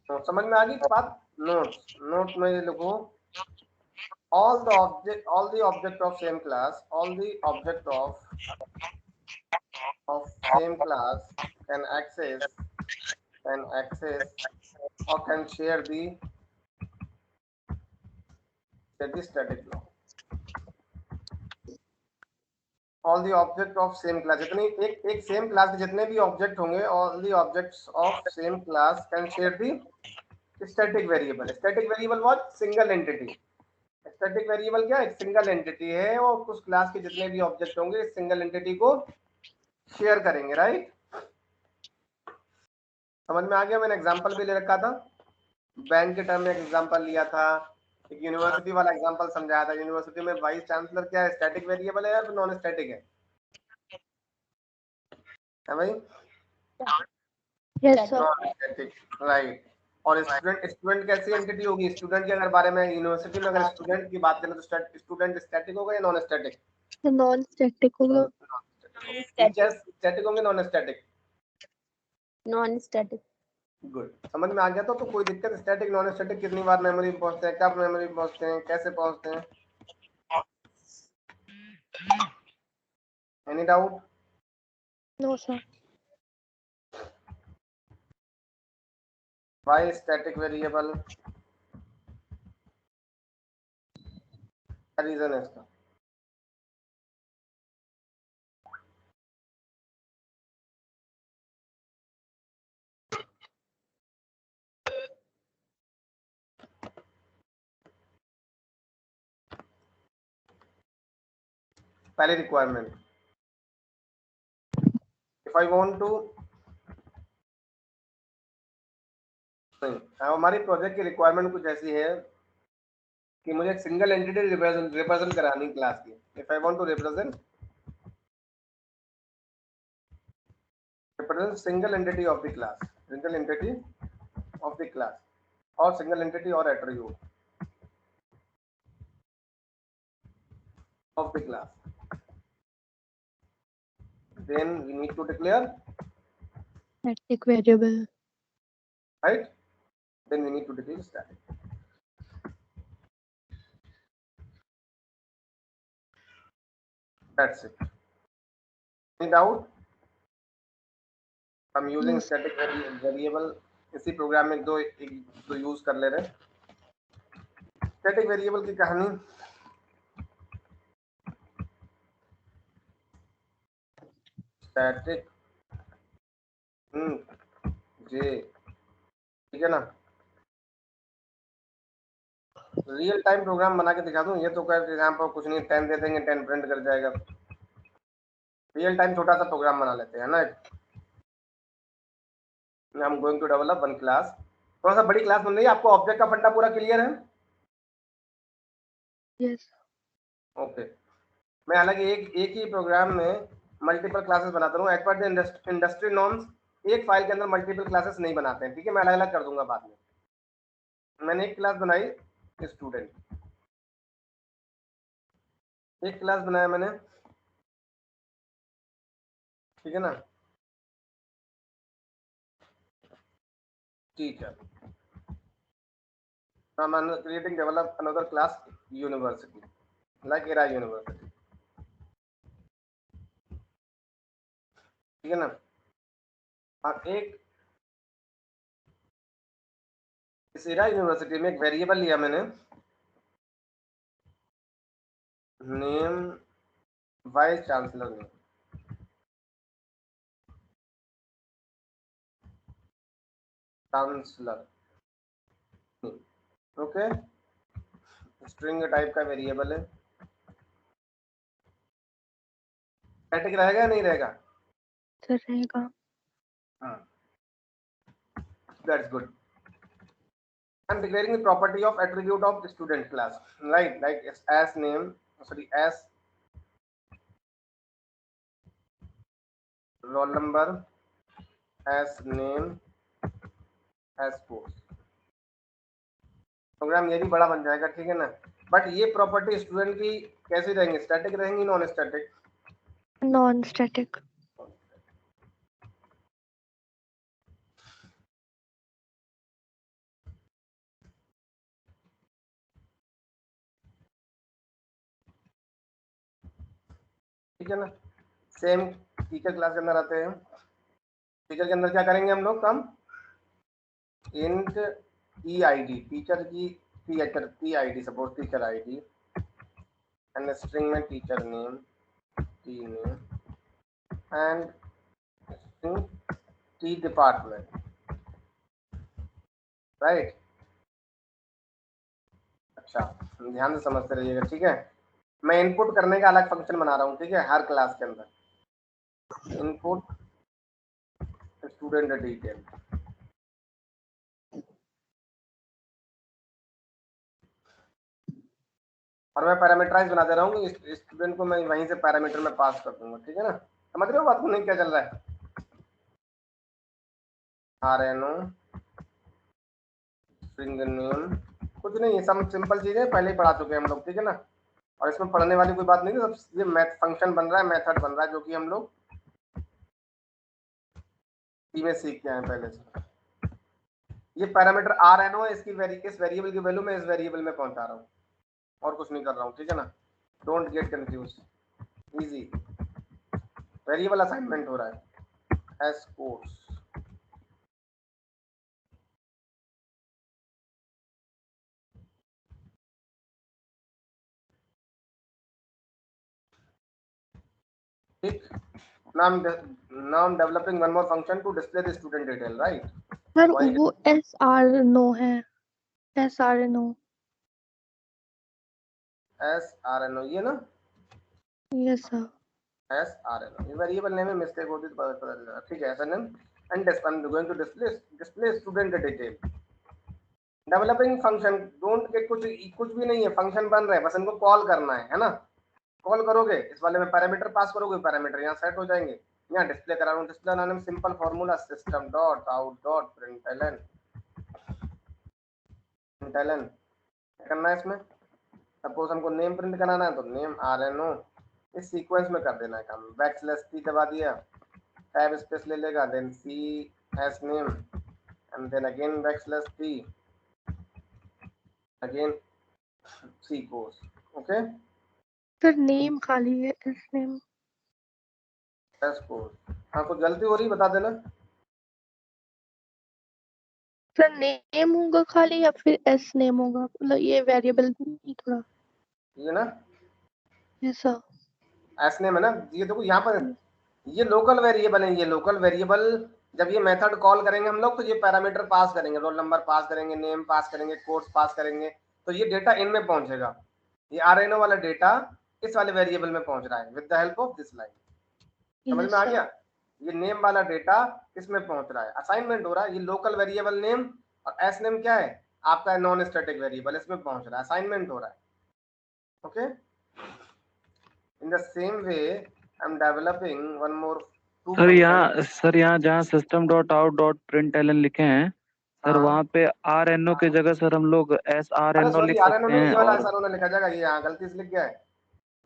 तो समझ में आ गई बात। नोट में लिखो, all the object of same class, all the object of same class can access or can share the static block। all the object of same class, जितनी एक same class के जितने भी ऑब्जेक्ट होंगे, all the objects of same class can share the static variable। static variable what, single entity. Static variable क्या, एक single entity है और उस क्लास के जितने भी ऑब्जेक्ट होंगे इस सिंगल एंटिटी को शेयर करेंगे, राइट। समझ में आ गया। मैंने एग्जांपल भी ले रखा था, बैंक के टर्म में एग्जांपल लिया था, एक यूनिवर्सिटी वाला एग्जांपल समझाया था। यूनिवर्सिटी में वाइस चांसलर क्या है, स्टैटिक वेरिएबल है या नॉन स्टैटिक है भाई? Yes sir. Non static, right. और स्टूडेंट कैसी एंटिटी होगी, स्टूडेंट के अगर बारे में यूनिवर्सिटी में अगर स्टूडेंट की बात करें तो स्टूडेंट स्टैटिक होगा या नॉन स्टैटिक? नॉन स्टैटिक होगा। टीचर्स स्टैटिक होंगे non static? Non static. Good, समझ में आ गया। तो कोई दिक्कत, स्टैटिक नॉन स्टैटिक कितनी बार मेमोरी में पहुंचते हैं, कब मेमोरी में पहुंचते हैं, कैसे पहुंचते हैं, any doubt? No sir. Why static variable, क्या रीजन है इसका? पहली requirement, if I want to, नहीं, हमारी प्रोजेक्ट की रिक्वायरमेंट कुछ ऐसी है कि मुझे एक सिंगल एंटिटी रिप्रेजेंट करानी क्लास की। If I want to represent single entity of the class, single entity of the class और सिंगल एंटिटी और attribute of the class, then we need to declare static variable, right, then we need to declare static। That's it, any doubt? I'm using Yes. static variable, इसी programme में दो use कर ले रहे हैं। Static variable की कहानी, static जे, ठीक है ना। रियल टाइम प्रोग्राम बना के दिखा दूं, ये तो कर एग्जांपल कुछ नहीं, 10 दे देंगे 10 प्रिंट कर जाएगा। रियल टाइम छोटा सा प्रोग्राम बना लेते हैं ना। I am going to develop one class, थोड़ा सा बड़ी क्लास बन रही है। आपको ऑब्जेक्ट का फंडा पूरा क्लियर है? यस। ओके, मैं हालांकि एक ही प्रोग्राम में मल्टीपल क्लासेस बनाता हूँ। As per the industry norms एक फाइल के अंदर मल्टीपल क्लासेस नहीं बनाते हैं, ठीक है। मैं अलग अलग कर दूंगा बाद में। मैंने एक क्लास बनाई स्टूडेंट, एक क्लास बनाया मैंने, ठीक है ना, teacher. I'm creating develop another class university, like ERA university, ठीक है ना। और एक इस ERA यूनिवर्सिटी में एक वेरिएबल लिया मैंने, name vice chancellor name, chancellor, okay, string type का वेरिएबल है, स्टैटिक रहेगा नहीं रहेगा? सर रहेगा। हाँ, that's good. I'm declaring the property of attribute of student class, right? Like as name, sorry, as roll number, as name, as course। Program ये भी बड़ा बन जाएगा, ठीक है ना? बट ये प्रॉपर्टी स्टूडेंट की कैसी रहेंगी? स्टैटिक रहेंगी, नॉन स्टैटिक? Non static. ठीक है ना? सेम टीचर क्लास के अंदर आते हैं। टीचर के अंदर क्या करेंगे हम लोग? कम इंट टीआईडी, टीचर की TID, suppose teacher ID, and string में teacher name, T name, and string T department, right? अच्छा, ध्यान से समझते रहिएगा, ठीक है? मैं इनपुट करने का अलग फंक्शन बना रहा हूँ, ठीक है, हर क्लास के अंदर। इनपुट स्टूडेंट डिटेल, और मैं पैरामीटराइज बना दे रहा हूँ। स्टूडेंट को मैं वहीं से पैरामीटर में पास कर दूंगा, ठीक है ना? समझ रहे हो बात को? नहीं, क्या चल रहा है? RNO स्ट्रिंग नेम, कुछ नहीं, सब सिंपल चीजें पहले ही पढ़ा चुके हैं हम लोग, ठीक है ना? और इसमें पढ़ने वाली कोई बात नहीं है, सब ये मैथ फंक्शन बन रहा है, मेथड बन रहा है, जो कि हम लोग में सीख के आए पहले से। ये पैरामीटर RNO है, इसकी इस वेरिएबल की वैल्यू मैं इस वेरिएबल में पहुंचा रहा हूँ, और कुछ नहीं कर रहा हूँ, ठीक है ना? Don't get confuse, easy variable assignment हो रहा है एस कोर्स। ठीक, now I'm developing one more function to display the student detail, right? Sir वो SRNO है, SRNO। SRNO ये ना? Yes sir. SRNO ये वेरिएबल नेम में मिस्टेक होती तो पता चल जाएगा, ठीक है? SRNO and I'm going to display student detail। Developing function, don't get, कुछ भी नहीं है, फंक्शन बन रहा है, बस इनको कॉल करना है ना? कॉल करोगे, इस वाले में पैरामीटर पास करोगे, पैरामीटर यहाँ सेट हो जाएंगे। यहाँ डिस्प्ले करा रहा हूँ, डिस्प्ले बनाने में simple formula, system dot out dot println. क्या करना है इसमें? सपोज हमको नेम प्रिंट कराना है तो नेम RNO, इस सीक्वेंस में कर देना है काम। बैकस्लैश T दबा दिया, टैब स्पेस ले लेगा, then C as name and then again backslash T, again C course, okay? Surname खाली है, एस नेम। S course. हाँ, कुछ गलती हो रही बता देना। सर नेम होगा खाली या फिर एस नेम होगा? मतलब ये वेरिएबल थोड़ा ये ना यस सर। एस नेम है ना? ये देखो यहाँ पर ये लोकल वेरिएबल है, ये लोकल वेरिएबल जब ये मेथड कॉल करेंगे हम लोग तो ये पैरामीटर पास करेंगे, रोल नंबर पास करेंगे, नेम पास करेंगे, कोर्स पास करेंगे, तो ये डेटा इनमें पहुंचेगा। ये RNO वाला डेटा इस वाले वेरिएबल में पहुंच रहा है with the help of this line. समझ में आ गया? ये नेम वाला डेटा इसमें पहुंच रहा है, असाइनमेंट हो रहा है। ये लोकल वेरिएबल नेम और एस नेम क्या है? आपका नॉन स्टैटिक वेरिएबल, इसमें पहुंच रहा है, असाइनमेंट हो रहा है, okay? In the same way I am developing one more. Sir यहाँ जहाँ system dot out dot println लिखे हैं सर, वहाँ पे RNO के जगह सर हम लोग SRNO लिख सकते हैं। ये वाला SRNO लिखा जाएगा, ये यहाँ गलती से लिख गया है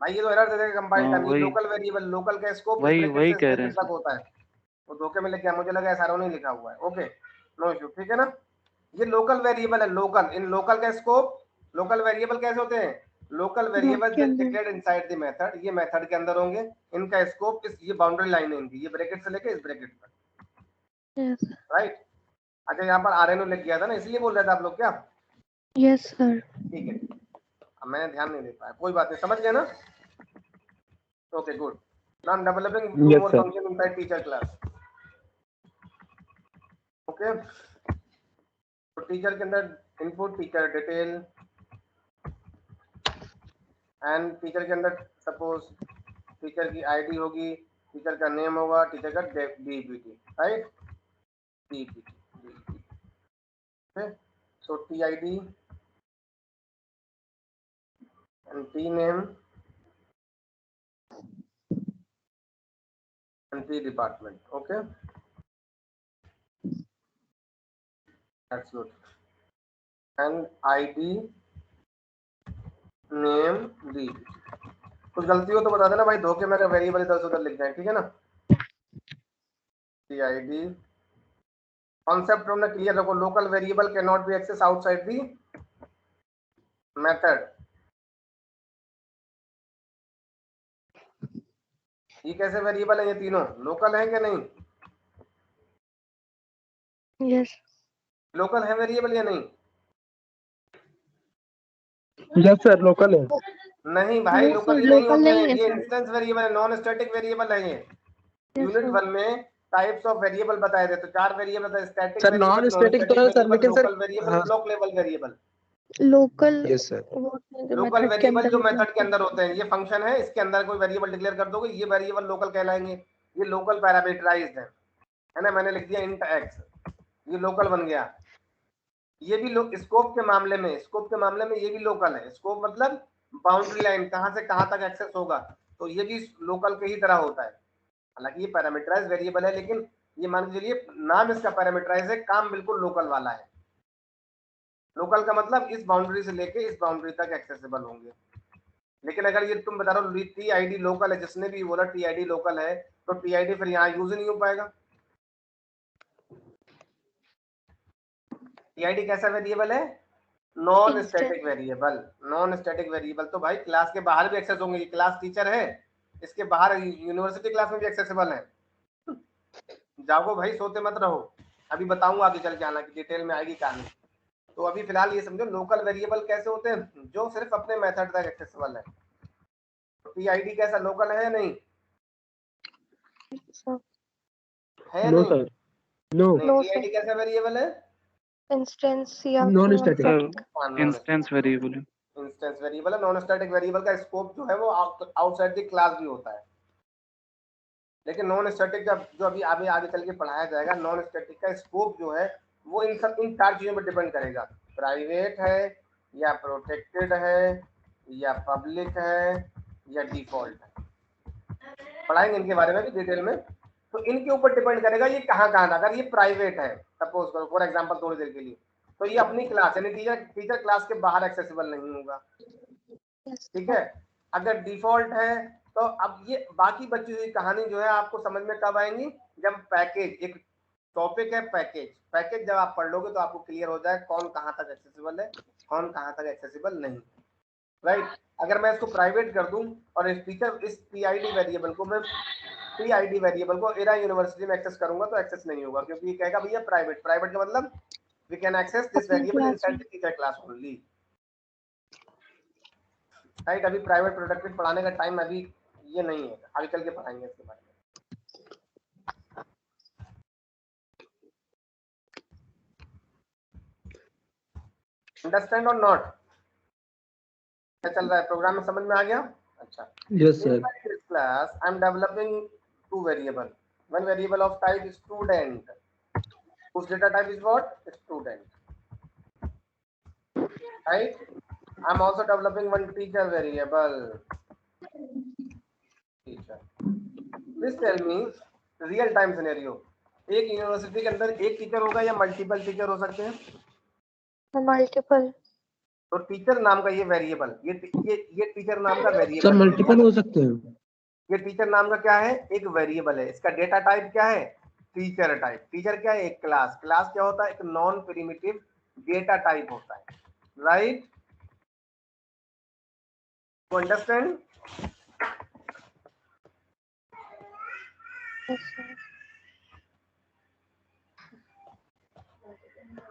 भाई, ये तो एरर दे देगा कंपाइल टाइम। ये लोकल वेरिएबल, लोकल का स्कोप वही कह रहे हैं तक होता है, वो धोखे में लिख गया, मुझे लगा SRNO नहीं लिखा हुआ है, ओके नो इशू, ठीक है ना? ये लोकल वेरिएबल है, लोकल, इन लोकल का स्कोप, लोकल वेरिएबल कैसे होते हैं? Local variable declared inside the method, ये मेथड के अंदर होंगे, इनका स्कोप इस, ये बाउंड्री लाइन है इनकी, ये ब्रैकेट से लेके इस ब्रैकेट तक, यस राइट? अच्छा, यहाँ पर RNO लिख गया था ना, इसलिए बोल रहे थे आप लोग क्या? Yes sir. ठीक है, अब मैंने ध्यान नहीं दे पाया, कोई बात नहीं, समझ गए ना? Okay good. Now I am developing two more function inside teacher class, okay? तो टीचर के अंदर input teacher detail and teacher के अंदर सपोज टीचर की आईडी होगी, टीचर का नेम होगा, टीचर का DBT, right, DBT, so TID and T name and the department. Okay, that's good. And ID, name, the कुछ गलती हो तो बता देना भाई, धोखे मेरे वेरिएबल इधर से उधर लिख जाए, ठीक है ना। the ID concept हमने क्लियर रखो, local variable cannot be accessed outside the method। ये कैसे वेरिएबल है, ये तीनों लोकल है क्या नहीं? Yes. लोकल है वेरिएबल या नहीं? यस सर लोकल है। नहीं भाई, No, लोकल sir, ये नहीं local होते, नहीं है, ये sir. इंस्टेंस वेरिएबल है, नॉन स्टैटिक वेरिएबल है ये। Yes, unit sir. 1 में टाइप्स ऑफ वेरिएबल बताए थे, तो 4 वेरिएबल थे, static sir variable, non static तो है सर, लेकिन सर लोकल वेरिएबल, हाँ block level variable. Local yes sir. वो जो लोकल method के वेरिएबल अंदर जो होते मेथड के हैं। अंदर होते हैं, ये फंक्शन है, इसके अंदर कोई वेरिएबल डिक्लेयर कर दोगे, ये वेरिएबल लोकल कहलाएंगे। ये लोकल पैरामीटराइज्ड है ना, मैंने लिख दिया इंट एक्स, ये लोकल बन गया। ये भी स्कोप के मामले में, स्कोप के मामले में ये भी लोकल है। स्कोप मतलब बाउंड्री लाइन, कहां से कहां तक एक्सेस होगा, तो ये भी लोकल के ही तरह होता है। हालांकि ये पैरामीटराइज वेरिएबल है, लेकिन ये मान के चलिए नाम इसका पैरामीटराइज है, काम बिल्कुल लोकल वाला है। लोकल का मतलब इस बाउंड्री से लेके इस बाउंड्री तक एक्सेसिबल होंगे। लेकिन अगर ये तुम बता रहे हो टी आई डी लोकल है, जिसने भी बोला टी आई डी लोकल है, तो टी आई डी फिर यहाँ यूज नहीं हो पाएगा। टी आई डी कैसा वेरिएबल है? Non static variable. Non static variable तो भाई क्लास के बाहर भी एक्सेस होंगे। ये क्लास टीचर है, इसके बाहर यूनिवर्सिटी क्लास में भी एक्सेसिबल है। जागो भाई, सोते मत रहो, अभी बताऊंगा आगे चल के, आना की डिटेल में आएगी कहानी। तो अभी फिलहाल ये समझो लोकल वेरिएबल कैसे होते हैं, जो सिर्फ अपने मेथड तक एक्सेसिबल है। तो पीआईडी कैसा लोकल है या नहीं? है नो नहीं? Sir no. पीआईडी कैसा वेरिएबल है? इंस्टेंस या नॉन फिर स्टैटिक। सर इंस्टेंस वेरिएबल है। इंस्टेंस वेरिएबल है। नॉन स्टैटिक वेरिएबल का स्कोप जो है वो आउटसाइड द क्लास भी होता है। लेकिन नॉन स्टैटिक का जो अभी आगे चल के पढ़ाया जाएगा, नॉन स्टैटिक का स्कोप जो है वो इन 4 चीजों पर डिपेंड करेगा। प्राइवेट है या प्रोटेक्टेड है या पब्लिक है या डिफॉल्ट है, पढ़ाएंगे इनके बारे में भी डिटेल में। तो इनके ऊपर डिपेंड करेगा ये कहाँ कहाँ। अगर ये प्राइवेट है, सपोज करो फॉर एग्जांपल थोड़ी देर के लिए, तो ये अपनी क्लास यानी टीचर क्लास के बाहर एक्सेसिबल नहीं होगा, ठीक है। अगर डिफॉल्ट है तो अब ये बाकी बची हुई कहानी जो है आपको समझ में कब आएंगी, जब पैकेज, एक टॉपिक है पैकेज जब आप पढ़ लोगे तो आपको क्लियर हो जाए कौन कहाँ तक एक्सेसिबल है, कौन कहाँ तक एक्सेसिबल नहीं, राइट। अगर मैं इसको प्राइवेट कर दूं और इस पीआईडी वेरिएबल को मैं पीआईडी वेरिएबल को एरा यूनिवर्सिटी में एक्सेस करूंगा तो एक्सेस नहीं होगा, क्योंकि ये कहेगा भैया प्राइवेट का मतलब we can access this variable inside the teacher class only, right. अभी प्राइवेट प्रोटेक्टेड पढ़ाने का टाइम अभी ये नहीं है, आगे चल के पढ़ाएंगे इसके बारे में। अंडरस्टैंड और नॉट? क्या चल रहा है प्रोग्राम में, समझ में आ गया? अच्छा, yes sir. In this class, I am developing 2 variables. One variable of type is student, whose data type is what? Student. Right? I am also developing one teacher variable. Teacher. Please tell me real time scenario. एक university के अंदर एक teacher होगा या multiple teacher हो सकते हैं? Multiple. तो टीचर नाम का ये वेरिएबल, ये टीचर नाम का सर वेरिएबल, मल्टीपल हो सकते हैं। ये टीचर नाम का क्या है? एक वेरिएबल है। इसका डेटा टाइप क्या है? Teacher type. टीचर क्या है? एक क्लास। क्लास क्या होता है? एक नॉन प्रिमिटिव डेटा टाइप होता है, राइट? To understand?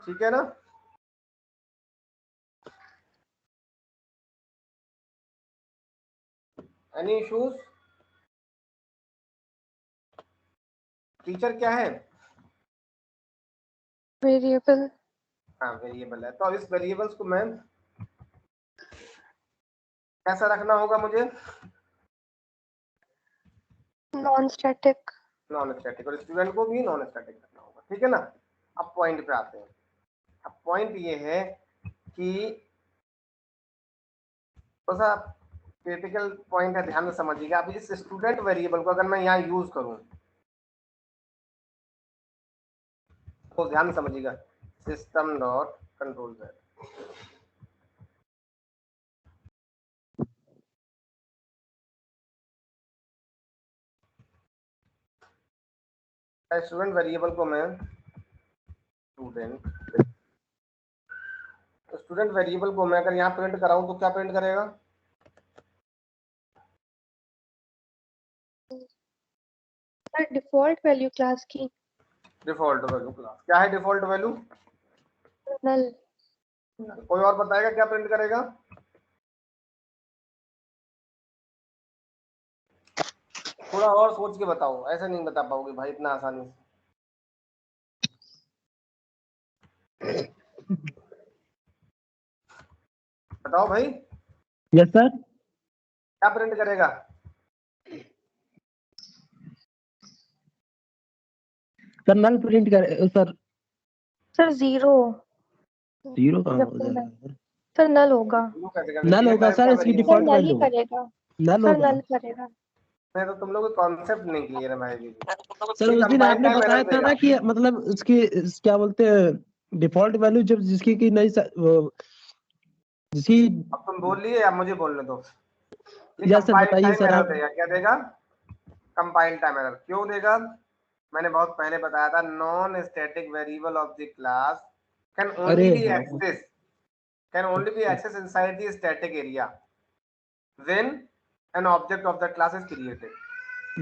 ठीक है ना? Any issues? टीचर क्या है? वेरिएबल। हाँ वेरिएबल है, तो इस वेरिएबल्स को मैं कैसा रखना होगा मुझे? Non static. नॉन स्टैटिक, और स्टूडेंट को भी नॉन स्टैटिक रखना होगा, ठीक है ना। अब पॉइंट पे आते हैं। अब पॉइंट ये है कि थोड़ा सा क्रिटिकल पॉइंट है, ध्यान से समझिएगा। अब इस स्टूडेंट वेरिएबल को अगर मैं यहाँ यूज करूं तो ध्यान से समझिएगा, system dot control Z, student variable को मैं स्टूडेंट वेरिएबल को मैं अगर यहाँ प्रिंट कराऊं तो क्या प्रिंट करेगा? सर डिफॉल्ट वैल्यू क्लास की। डिफॉल्ट वैल्यू क्लास क्या है? डिफॉल्ट वैल्यू नल। कोई और बताएगा क्या प्रिंट करेगा? थोड़ा और सोच के बताओ, ऐसे नहीं बता पाओगे भाई इतना आसानी से। बताओ भाई, यस सर। क्या प्रिंट करेगा? सर नल प्रिंट करे सर। Sir zero. जीरो कहाँ हो जाएगा? सर नल होगा। नल होगा सर, इसकी सर डिफॉल्ट नल ही वैल्यू करेगा। नल सर होगा। नल करेगा। मैं तो तुम लोग कॉन्सेप्ट नहीं क्लियर है भाई जी। सर उस दिन आपने बताया था ना कि मतलब उसकी क्या बोलते हैं डिफॉल्ट वैल्यू, जब जिसकी की नई जिसकी। अब तुम बोल लिए या मुझे बोलने दो। यस सर कंपाइल बताइए टाइम सर एरर आप। देगा, क्या देगा? कंपाइल टाइम एरर क्यों देगा? मैंने बहुत पहले बताया था, non static variable of the class can only be access inside the static area when an object of that class is created.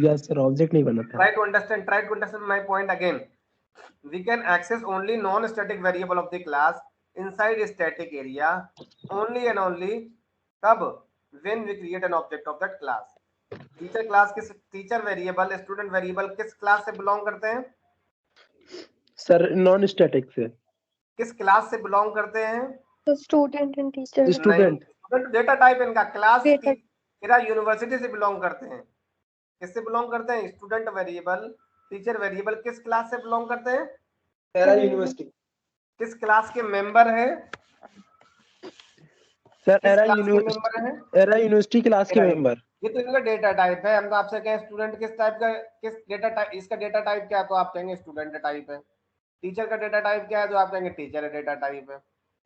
Yes sir object नहीं बना था। Try to understand my point again. We can access only non-static variable of the class inside a static area only and only तब when we create an object of that class. Teacher class किस teacher variable student variable किस class से belong करते हैं? Sir non static से। किस class से belong करते हैं? तो student and teacher. Student. Student data type इनका क्लास Data. मेरा यूनिवर्सिटी से बिलोंग करते हैं। किससे बिलोंग करते हैं? स्टूडेंट वेरिएबल टीचर वेरिएबल किस क्लास से बिलोंग करते हैं? Era university. किस क्लास के मेंबर है? सर किस एरा क्लास के मेंबर है? एरा यूनिवर्सिटी क्लास के मेंबर। ये तो इनका डेटा टाइप है। हम तो आपसे कहें स्टूडेंट किस टाइप का, किस डेटा टाइप, इसका डेटा टाइप क्या है तो आप कहेंगे स्टूडेंट टाइप है। टीचर का डेटा टाइप क्या है तो आप कहेंगे टीचर डेटा टाइप है।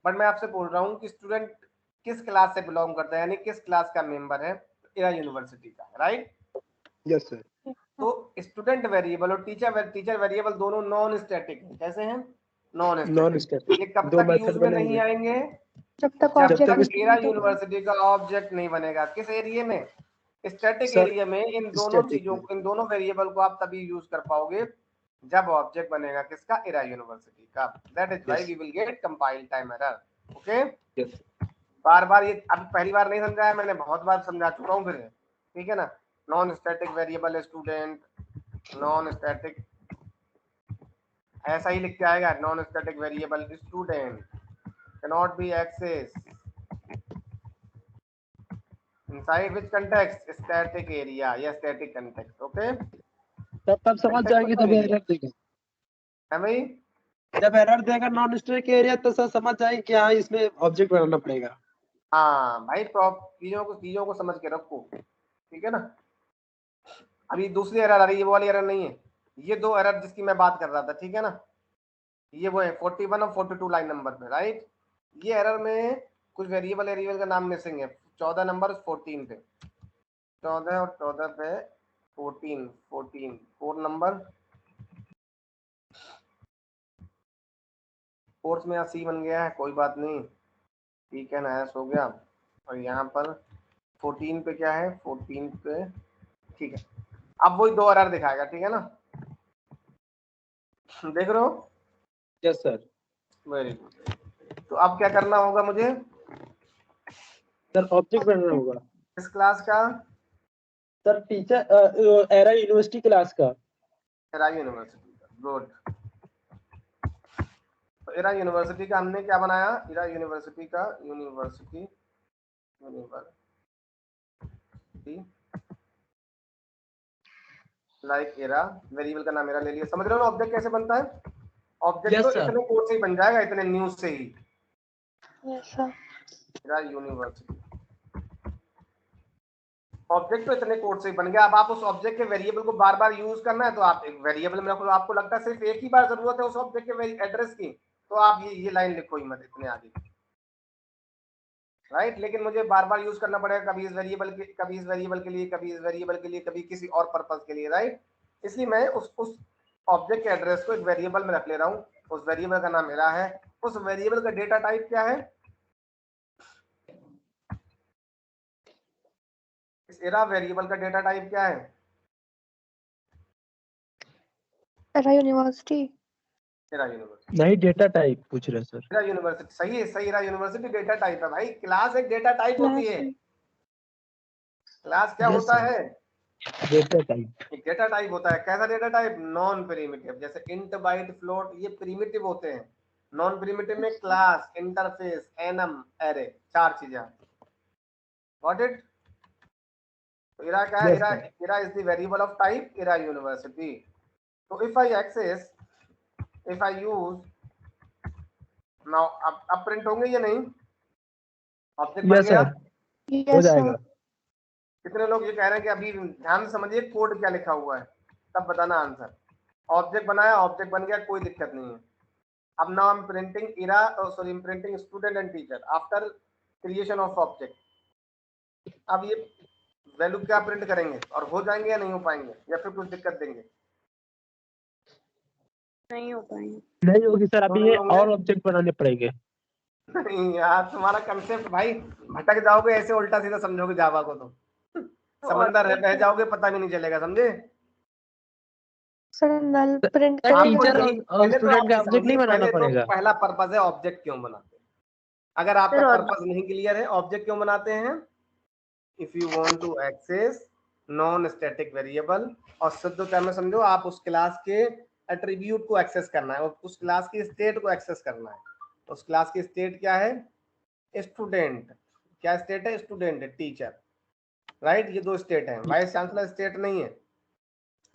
बट मैं आपसे बोल रहा हूँ कि स्टूडेंट किस क्लास से बिलोंग करता है, यानी किस क्लास का मेंबर है? एरा यूनिवर्सिटी का, राइट? Yes sir. तो स्टूडेंट वेरिएबल और टीचर वेरिएबल दोनों नॉन स्टैटिक हैं। कैसे हैं? Non static. ये कब तक यूज में नहीं आएंगे? जब तक जब ऑब्जेक्ट तक एरा यूनिवर्सिटी का ऑब्जेक्ट नहीं बनेगा। किस एरिया में? स्टैटिक एरिया में। इन दोनों चीजों, इन दोनों वेरिएबल को आप तभी यूज कर पाओगे जब ऑब्जेक्ट बनेगा किसका? एरा यूनिवर्सिटी का। That is why we will get compile time error. Okay, बार बार ये अब पहली बार नहीं समझाया मैंने, बहुत बार समझा चुका हूँ फिर, ठीक है ना। Non static variable student, non static ऐसा ही लिख के आएगा, non static variable student cannot be accessed inside which context? Static area या static context. ओके, तब समझ जाएंगे जब एरर देगा। है भाई? जब एरर देगा नॉन स्टैटिक एरिया तो सर समझ जाएंगे कि हाँ इसमें ऑब्जेक्ट बनाना पड़ेगा। हाँ भाई, चीजों को समझ के रखो, ठीक है ना। अभी दूसरी एरर आ रही है, वो वाली एरर नहीं है। ये दो एरर जिसकी मैं बात कर रहा था, ठीक है ना, ये वो है 41 और 42 लाइन नंबर पे, राइट। ये एरर में कुछ वेरिएबल का नाम मिसिंग है। 14 नंबर 14 पे, 14 और 14 पे 14 4 नंबर फोर्स में यहाँ सी बन गया है, कोई बात नहीं, ठीक है ना, ऐसा हो गया। और यहाँ पर 14 पे क्या है? 14 पे, ठीक है। अब वही दो एरर दिखाएगा, ठीक है ना, देख रहे हो? Yes sir. Very good. तो अब क्या करना होगा मुझे? सर ऑब्जेक्ट बनाना होगा। इस क्लास का? Sir teacher era university class का। एरा यूनिवर्सिटी का, गुड। तो इरा यूनिवर्सिटी का हमने क्या बनाया, इरा यूनिवर्सिटी का यूनिवर्सिटी लाइक इरा, वेरिएबल का नाम इरा ले लिया। समझ रहे हो ना ऑब्जेक्ट कैसे बनता है? ऑब्जेक्ट Yes, तो sir. इतने कोड से ही बन जाएगा, इतने न्यूज से ही। Yes sir. Era University object तो इतने कोड से ही बन गया। अब आप उस ऑब्जेक्ट के वेरिएबल को बार बार यूज करना है तो आप एक वेरिएबल में रखो। आपको लगता है सिर्फ एक ही बार जरूरत है उस ऑब्जेक्ट के एड्रेस की, तो आप ये लाइन लिखो ही मत इतने आगे, राइट। लेकिन मुझे बार बार यूज करना पड़ेगा, कभी इस वेरिएबल के, कभी इस वेरिएबल के लिए, कभी इस वेरिएबल के लिए, कभी किसी और पर्पस के लिए, राइट। इसलिए मैं उस ऑब्जेक्ट के एड्रेस को एक वेरिएबल में रख ले रहा हूँ। उस वेरिएबल का नाम मेरा है। उस वेरिएबल का डेटा टाइप क्या है? इस इरा वेरिएबल का डेटा टाइप क्या है? इरा यूनिवर्सिटी। इरा यूनिवर्सिटी नहीं, डेटा टाइप पूछ रहे सर। इरा यूनिवर्सिटी सही है, सही। इरा यूनिवर्सिटी डेटा टाइप है भाई। क्लास एक डेटा टाइप होती है। क्लास क्या Yes, होता sir. है? Data type. एक डेटा टाइप होता है। कैसा डेटा टाइप? Non primitive. जैसे इंट, बाइट, फ्लोट, ये प्रिमिटिव होते हैं। नॉन प्रिमिटिव में क्लास, इंटरफेस, एनम, एरे, 4 चीजें। Got it? तो इरा क्या है? Yes, Era sir. Era is the variable of type Era University. तो if I access, if I use now, अब प्रिंट होंगे या नहीं? ऑब्जेक्ट बन Yes, गया। sir. हो यस जाएगा। सर। कितने लोग ये कह रहे हैं कि अभी ध्यान से समझिए कोड क्या लिखा हुआ है, तब बताना आंसर। ऑब्जेक्ट बनाया, ऑब्जेक्ट बन गया, कोई दिक्कत नहीं है। अब now I am printing era, sorry, I am printing student and teacher after creation of object. अब ये वैल्यू क्या प्रिंट करेंगे, और हो जाएंगे या नहीं हो पाएंगे, या फिर कुछ दिक्कत देंगे? नहीं हो पाएंगे। नहीं होगी सर, क्यों अभी नहीं ये होंगे? और ऑब्जेक्ट बनाने पड़ेंगे। नहीं यार, तुम्हारा कंसेप्ट भाई, भटक जाओगे ऐसे, उल्टा सीधा समझोगे जावा को, तो समंदर रह जाओगे, पता भी नहीं चलेगा, समझे? सर नल प्रिंट सर, आपको टीचर यही, और पहले तो स्टूडेंट आप का ये ऑब्जेक्ट नहीं समझिए, बनाना पहले तो पड़ेगा। पहला पर्पस है ऑब्जेक्ट क्यों बनाते हैं। अगर आपका सर, पर्पस नहीं क्लियर है, ऑब्जेक्ट क्यों बनाते हैं? If you want to access non static variable, और शुद्धता में समझो, आप उस क्लास के एट्रीब्यूट को एक्सेस करना है, और उस क्लास की स्टेट को एक्सेस करना है। उस क्लास की स्टेट क्या है? स्टूडेंट। क्या स्टेट है? स्टूडेंट है, टीचर, राइट। ये दो स्टेट है। वाइस चांसलर स्टेट नहीं है,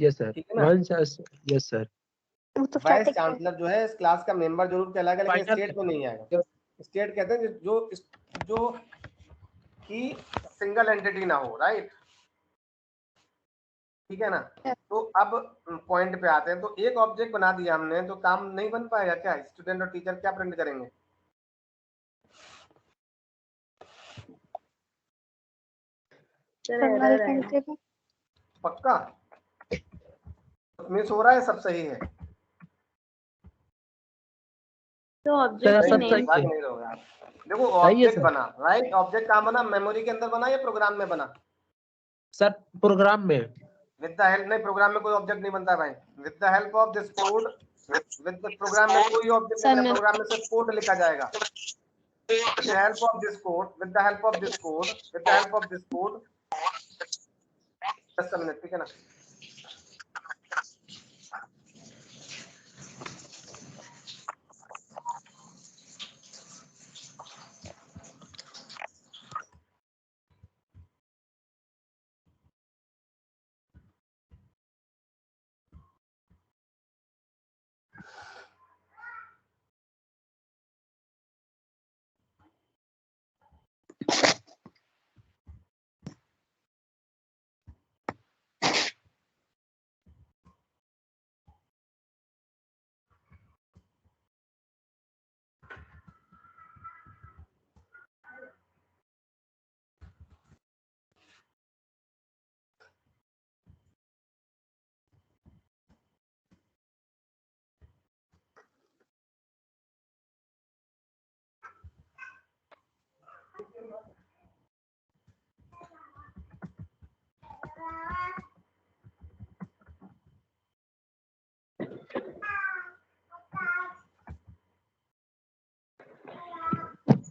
यस सर। ठीक है ना। Yes sir. वो तो वाइस स्टैटिक है। चांसलर जो है इस क्लास का मेंबर जरूर कहलाएगा, लेकिन फाइनल स्टेट में नहीं आएगा। स्टेट कहते हैं जो कि सिंगल एंटिटी ना हो, राइट, ठीक है ना। तो अब पॉइंट पे आते हैं। तो एक ऑब्जेक्ट बना दिया हमने, तो काम नहीं बन पाएगा क्या? स्टूडेंट और टीचर क्या प्रिंट करेंगे? सर नल प्रिंटेबल। पक्का मिस हो रहा है? सब सही है? तो ऑब्जेक्ट सर, के सब नेम। सही है। नहीं होगा। देखो सही है ऑब्जेक्ट सर। बना, राइट। ऑब्जेक्ट कहाँ बना? मेमोरी के अंदर बना या प्रोग्राम में बना? सर प्रोग्राम में। विद द हेल्प, नहीं, प्रोग्राम में कोई ऑब्जेक्ट नहीं बनता भाई। With the help of this code, with the program में कोई ऑब्जेक्ट नहीं बना, प्रोग्राम में सिर्फ कोड लिखा जाएगा। With the help of this code, with the help of this code, with the help of this code, just a minute, ठीक है ना।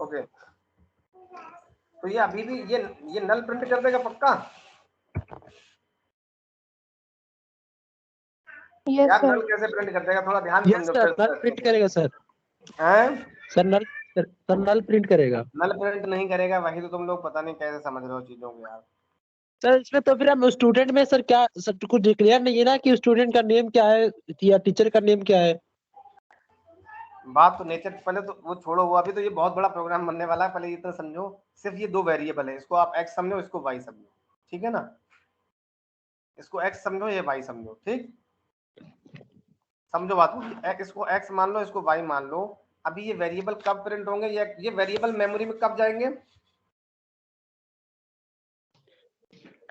ओके, तो ये अभी भी ये नल प्रिंट कर देगा पक्का? यस यार सर। नल कैसे प्रिंट कर देगा? थोड़ा ध्यान यस समझो सर, फिर नल से। प्रिंट करेगा सर। हैं? सर नल प्रिंट करेगा। नल प्रिंट नहीं करेगा, वही तो तुम लोग पता नहीं कैसे समझ रहे हो चीजों को यार। सर इसमें तो फिर हम स्टूडेंट में सर क्या सर कुछ डिक्लेयर नहीं है ना कि स्टूडेंट का नेम क्या है या टीचर का नेम क्या है। बात तो नेचर पहले तो वो छोड़ो, वो अभी तो ये बहुत बड़ा प्रोग्राम बनने वाला है, पहले ये तो समझो सिर्फ ये 2 वेरिएबल है, इसको आप x समझो, इसको y समझो, ठीक है ना? इसको x समझो, ये y समझो, ठीक? समझो बात को, इसको x मान लो, इसको y मान लो। अभी ये वेरिएबल कब प्रिंट होंगे, ये वेरिएबल मेमोरी में कब जाएंगे?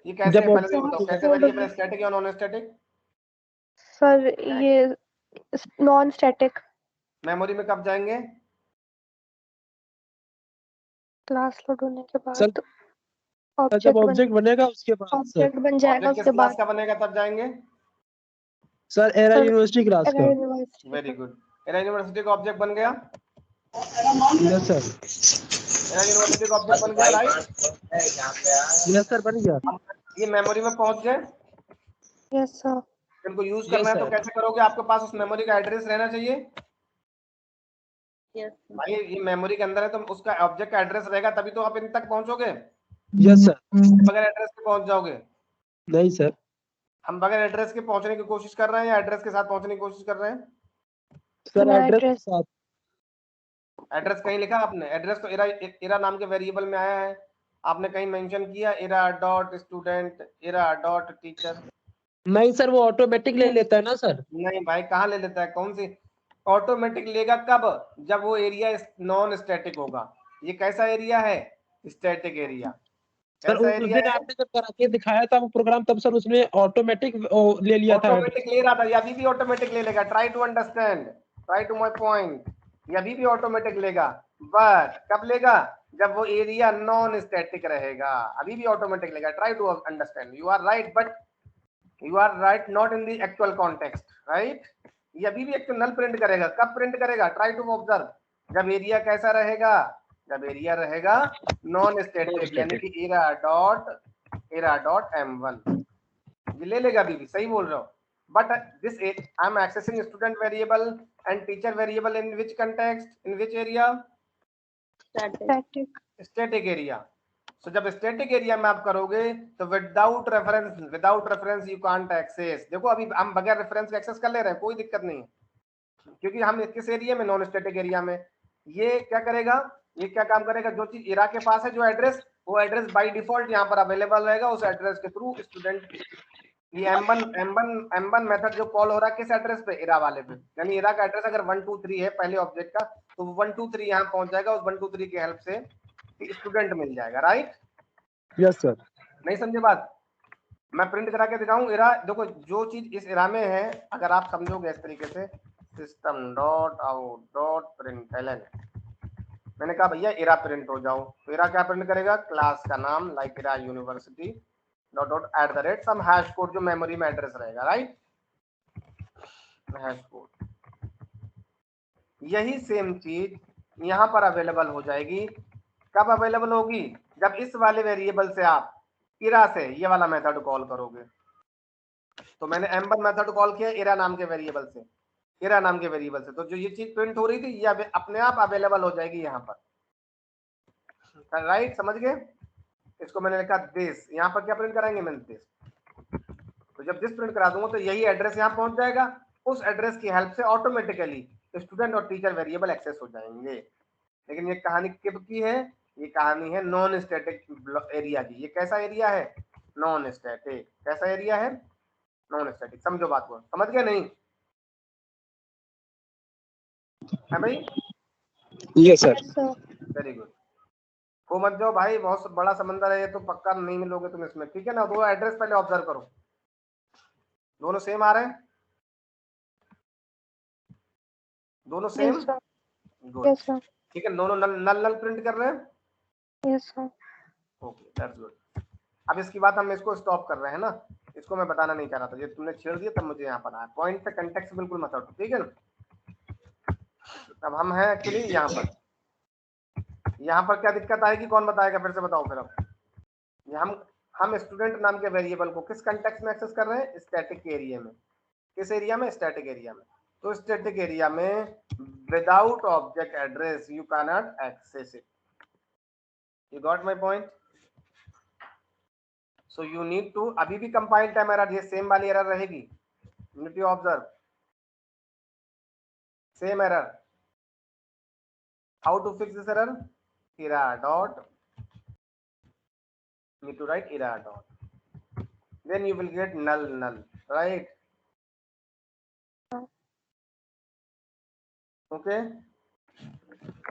ये कैसे है पहले तो बताओ, कैसे वेरिएबल, स्टैटिक या नॉन स्टैटिक? सर ये नॉन स्टैटिक। मेमोरी में कब जाएंगे? क्लास लोड होने के सर बाद जब ऑब्जेक्ट बनेगा उसके बाद सर। ऑब्जेक्ट बन जाएगा ऑब्जेक्ट किस उसके क्लास बाद का बनेगा तब जाएंगे? Sir Era sir, university class का। Very good. एरा यूनिवर्सिटी का ऑब्जेक्ट बन गया? Yes sir. एरा यूनिवर्सिटी का ऑब्जेक्ट बन गया, राइट? यस सर बन गया। ये मेमोरी में पहुंच गए, यस सर। इनको यूज करना है तो कैसे करोगे? आपके पास उस मेमोरी का एड्रेस रहना चाहिए। भाई ये मेमोरी के अंदर है तो उसका ऑब्जेक्ट का एड्रेस रहेगा, तभी तो आप इन तक पहुंचोगे। Yes sir. बगैर एड्रेस के पहुंच जाओगे? नहीं सर। हम बगैर एड्रेस के पहुंचने की कोशिश कर रहे हैं या एड्रेस के साथ पहुंचने की कोशिश कर रहे हैं? सर एड्रेस के साथ। एड्रेस कहीं लिखा आपने? एड्रेस तो एरा नाम के वेरिएबल में आया है, आपने कहीं मेंशन किया era dot student, era dot teacher? नहीं सर, वो ऑटोमेटिक ले लेता है ना सर। नहीं भाई, कहाँ ले लेता है? कौन सी ऑटोमेटिक लेगा? कब? जब वो एरिया नॉन स्टैटिक होगा। ये कैसा एरिया है? Static area. सर कैसा उस एरिया दिन है? आपने जब करा के दिखाया था वो प्रोग्राम, तब सर उसने ऑटोमेटिक ले लिया था। ऑटोमेटिक ले रहा था, ये अभी भी ऑटोमेटिक ले लेगा। Try to understand, try to my point. ये अभी भी ऑटोमेटिक लेगा, बट कब लेगा? जब वो एरिया नॉन स्टैटिक रहेगा, अभी भी ऑटोमेटिक लेगा। Try to understand. You are right, but you are right not in the actual context, right? ये अभी भी एक्चुअल नल प्रिंट करेगा। कब प्रिंट करेगा? Try to observe. जब एरिया कैसा रहेगा? जब एरिया रहेगा नॉन स्टैटिक, यानी कि एरा डॉट m1। ये ले लेगा अभी भी, सही बोल रहे हो। But this I am accessing student variable and teacher variable in which context, in which area? Static area. So जब स्टैटिक एरिया में आप करोगे तो without reference you can't access. देखो अभी हम बगैर रेफरेंस के एक्सेस कर ले रहे हैं, कोई दिक्कत नहीं है, क्योंकि हम किस एरिया में? नॉन स्टैटिक एरिया में। ये क्या करेगा? ये क्या काम करेगा? जो चीज एरा के पास है, जो एड्रेस, वो एड्रेस बाय डिफॉल्ट यहाँ पर अवेलेबल रहेगा। उस एड्रेस के थ्रू स्टूडेंट, ये M1 मेथड जो कॉल हो रहा है किस एड्रेस पे? एरा वाले पे। यानी एरा का एड्रेस अगर 1 2 3 है पहले ऑब्जेक्ट का, तो 1 2 3 यहाँ पहुंच जाएगा। उस 1 2 3 की हेल्प से स्टूडेंट मिल जाएगा, राइट? Yes sir. नहीं समझे बात? मैं प्रिंट करा के दिखाऊं एरा। देखो जो चीज इस एरा में है, अगर आप समझोगे इस तरीके से, system dot out dot println, मैंने कहा भैया एरा प्रिंट हो जाओ, तो एरा क्या प्रिंट करेगा? क्लास का नाम, like Era University dot dot at the rate some hash code, जो मेमोरी में एड्रेस रहेगा, राइट? Hash code. यही सेम चीज यहाँ पर अवेलेबल हो जाएगी। कब अवेलेबल होगी? जब इस वाले वेरिएबल से आप एरा से ये वाला मेथड कॉल करोगे। तो मैंने m1 मेथड कॉल किया एरा नाम के वेरिएबल से, एरा नाम के वेरिएबल से, तो जो ये चीज प्रिंट हो रही थी ये अपने आप अवेलेबल हो जाएगी यहाँ पर, राइट? समझ गए? इसको मैंने लिखा दिस, यहाँ पर क्या प्रिंट कराएंगे? मैंने दिस। तो जब दिस प्रिंट करा दूंगा तो यही एड्रेस यहाँ पहुंच जाएगा। उस एड्रेस की हेल्प से ऑटोमेटिकली स्टूडेंट और टीचर वेरिएबल एक्सेस हो जाएंगे। लेकिन ये कहानी कब की है? ये कहानी है नॉन स्टैटिक एरिया की। ये कैसा एरिया है? Non static. कैसा एरिया है? Non static. समझो बात को, समझ गया नहीं है भाई? Yes sir. Very good. को मत जाओ भाई, बहुत बड़ा समंदर है ये, तो पक्का नहीं मिलोगे तुम इसमें, ठीक है ना? दो एड्रेस पहले ऑब्जर्व करो, दोनों सेम आ रहे हैं? दोनों सेम? गुड, ठीक है। दोनों नल प्रिंट कर रहे हैं? Yes sir. Okay, that's good. अब इसकी बात हम इसको स्टॉप कर रहे हैं ना, इसको मैं बताना नहीं चाह रहा था, ये तुमने छेड़ दिया तब मुझे यहाँ पर आया। पॉइंट पे कंटेक्स्ट बिल्कुल मत हटो, ठीक है ना? अब हम हैं एक्चुअली यहाँ पर। यहाँ पर क्या दिक्कत आएगी, कौन बताएगा? फिर से बताओ फिर। अब हम स्टूडेंट नाम के वेरिएबल को किस कंटेक्स्ट में एक्सेस कर रहे हैं? स्टैटिक एरिया में। किस एरिया में? स्टैटिक एरिया में। तो स्टैटिक एरिया में without object address you cannot access it. You got my point? So you need to, अभी भी compile time error, ये same वाली error रहेगी. You need to observe same error. How to fix this error? Error dot, need to write error dot, then you will get null, right? Okay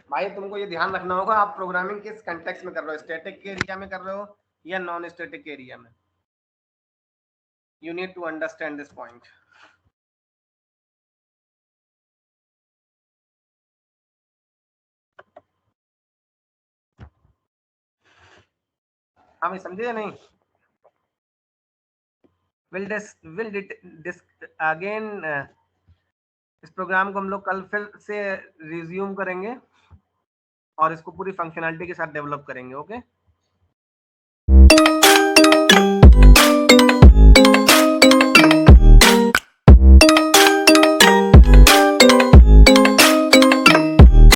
भाई, तुमको ये ध्यान रखना होगा आप प्रोग्रामिंग किस कंटेक्स्ट में कर रहे हो, स्टैटिक के एरिया में कर रहे हो या नॉन स्टैटिक के एरिया में. You need to understand this point. हम समझे या नहीं? विल अगेन इस प्रोग्राम को हम लोग कल फिर से रिज्यूम करेंगे और इसको पूरी फंक्शनैलिटी के साथ डेवलप करेंगे. ओके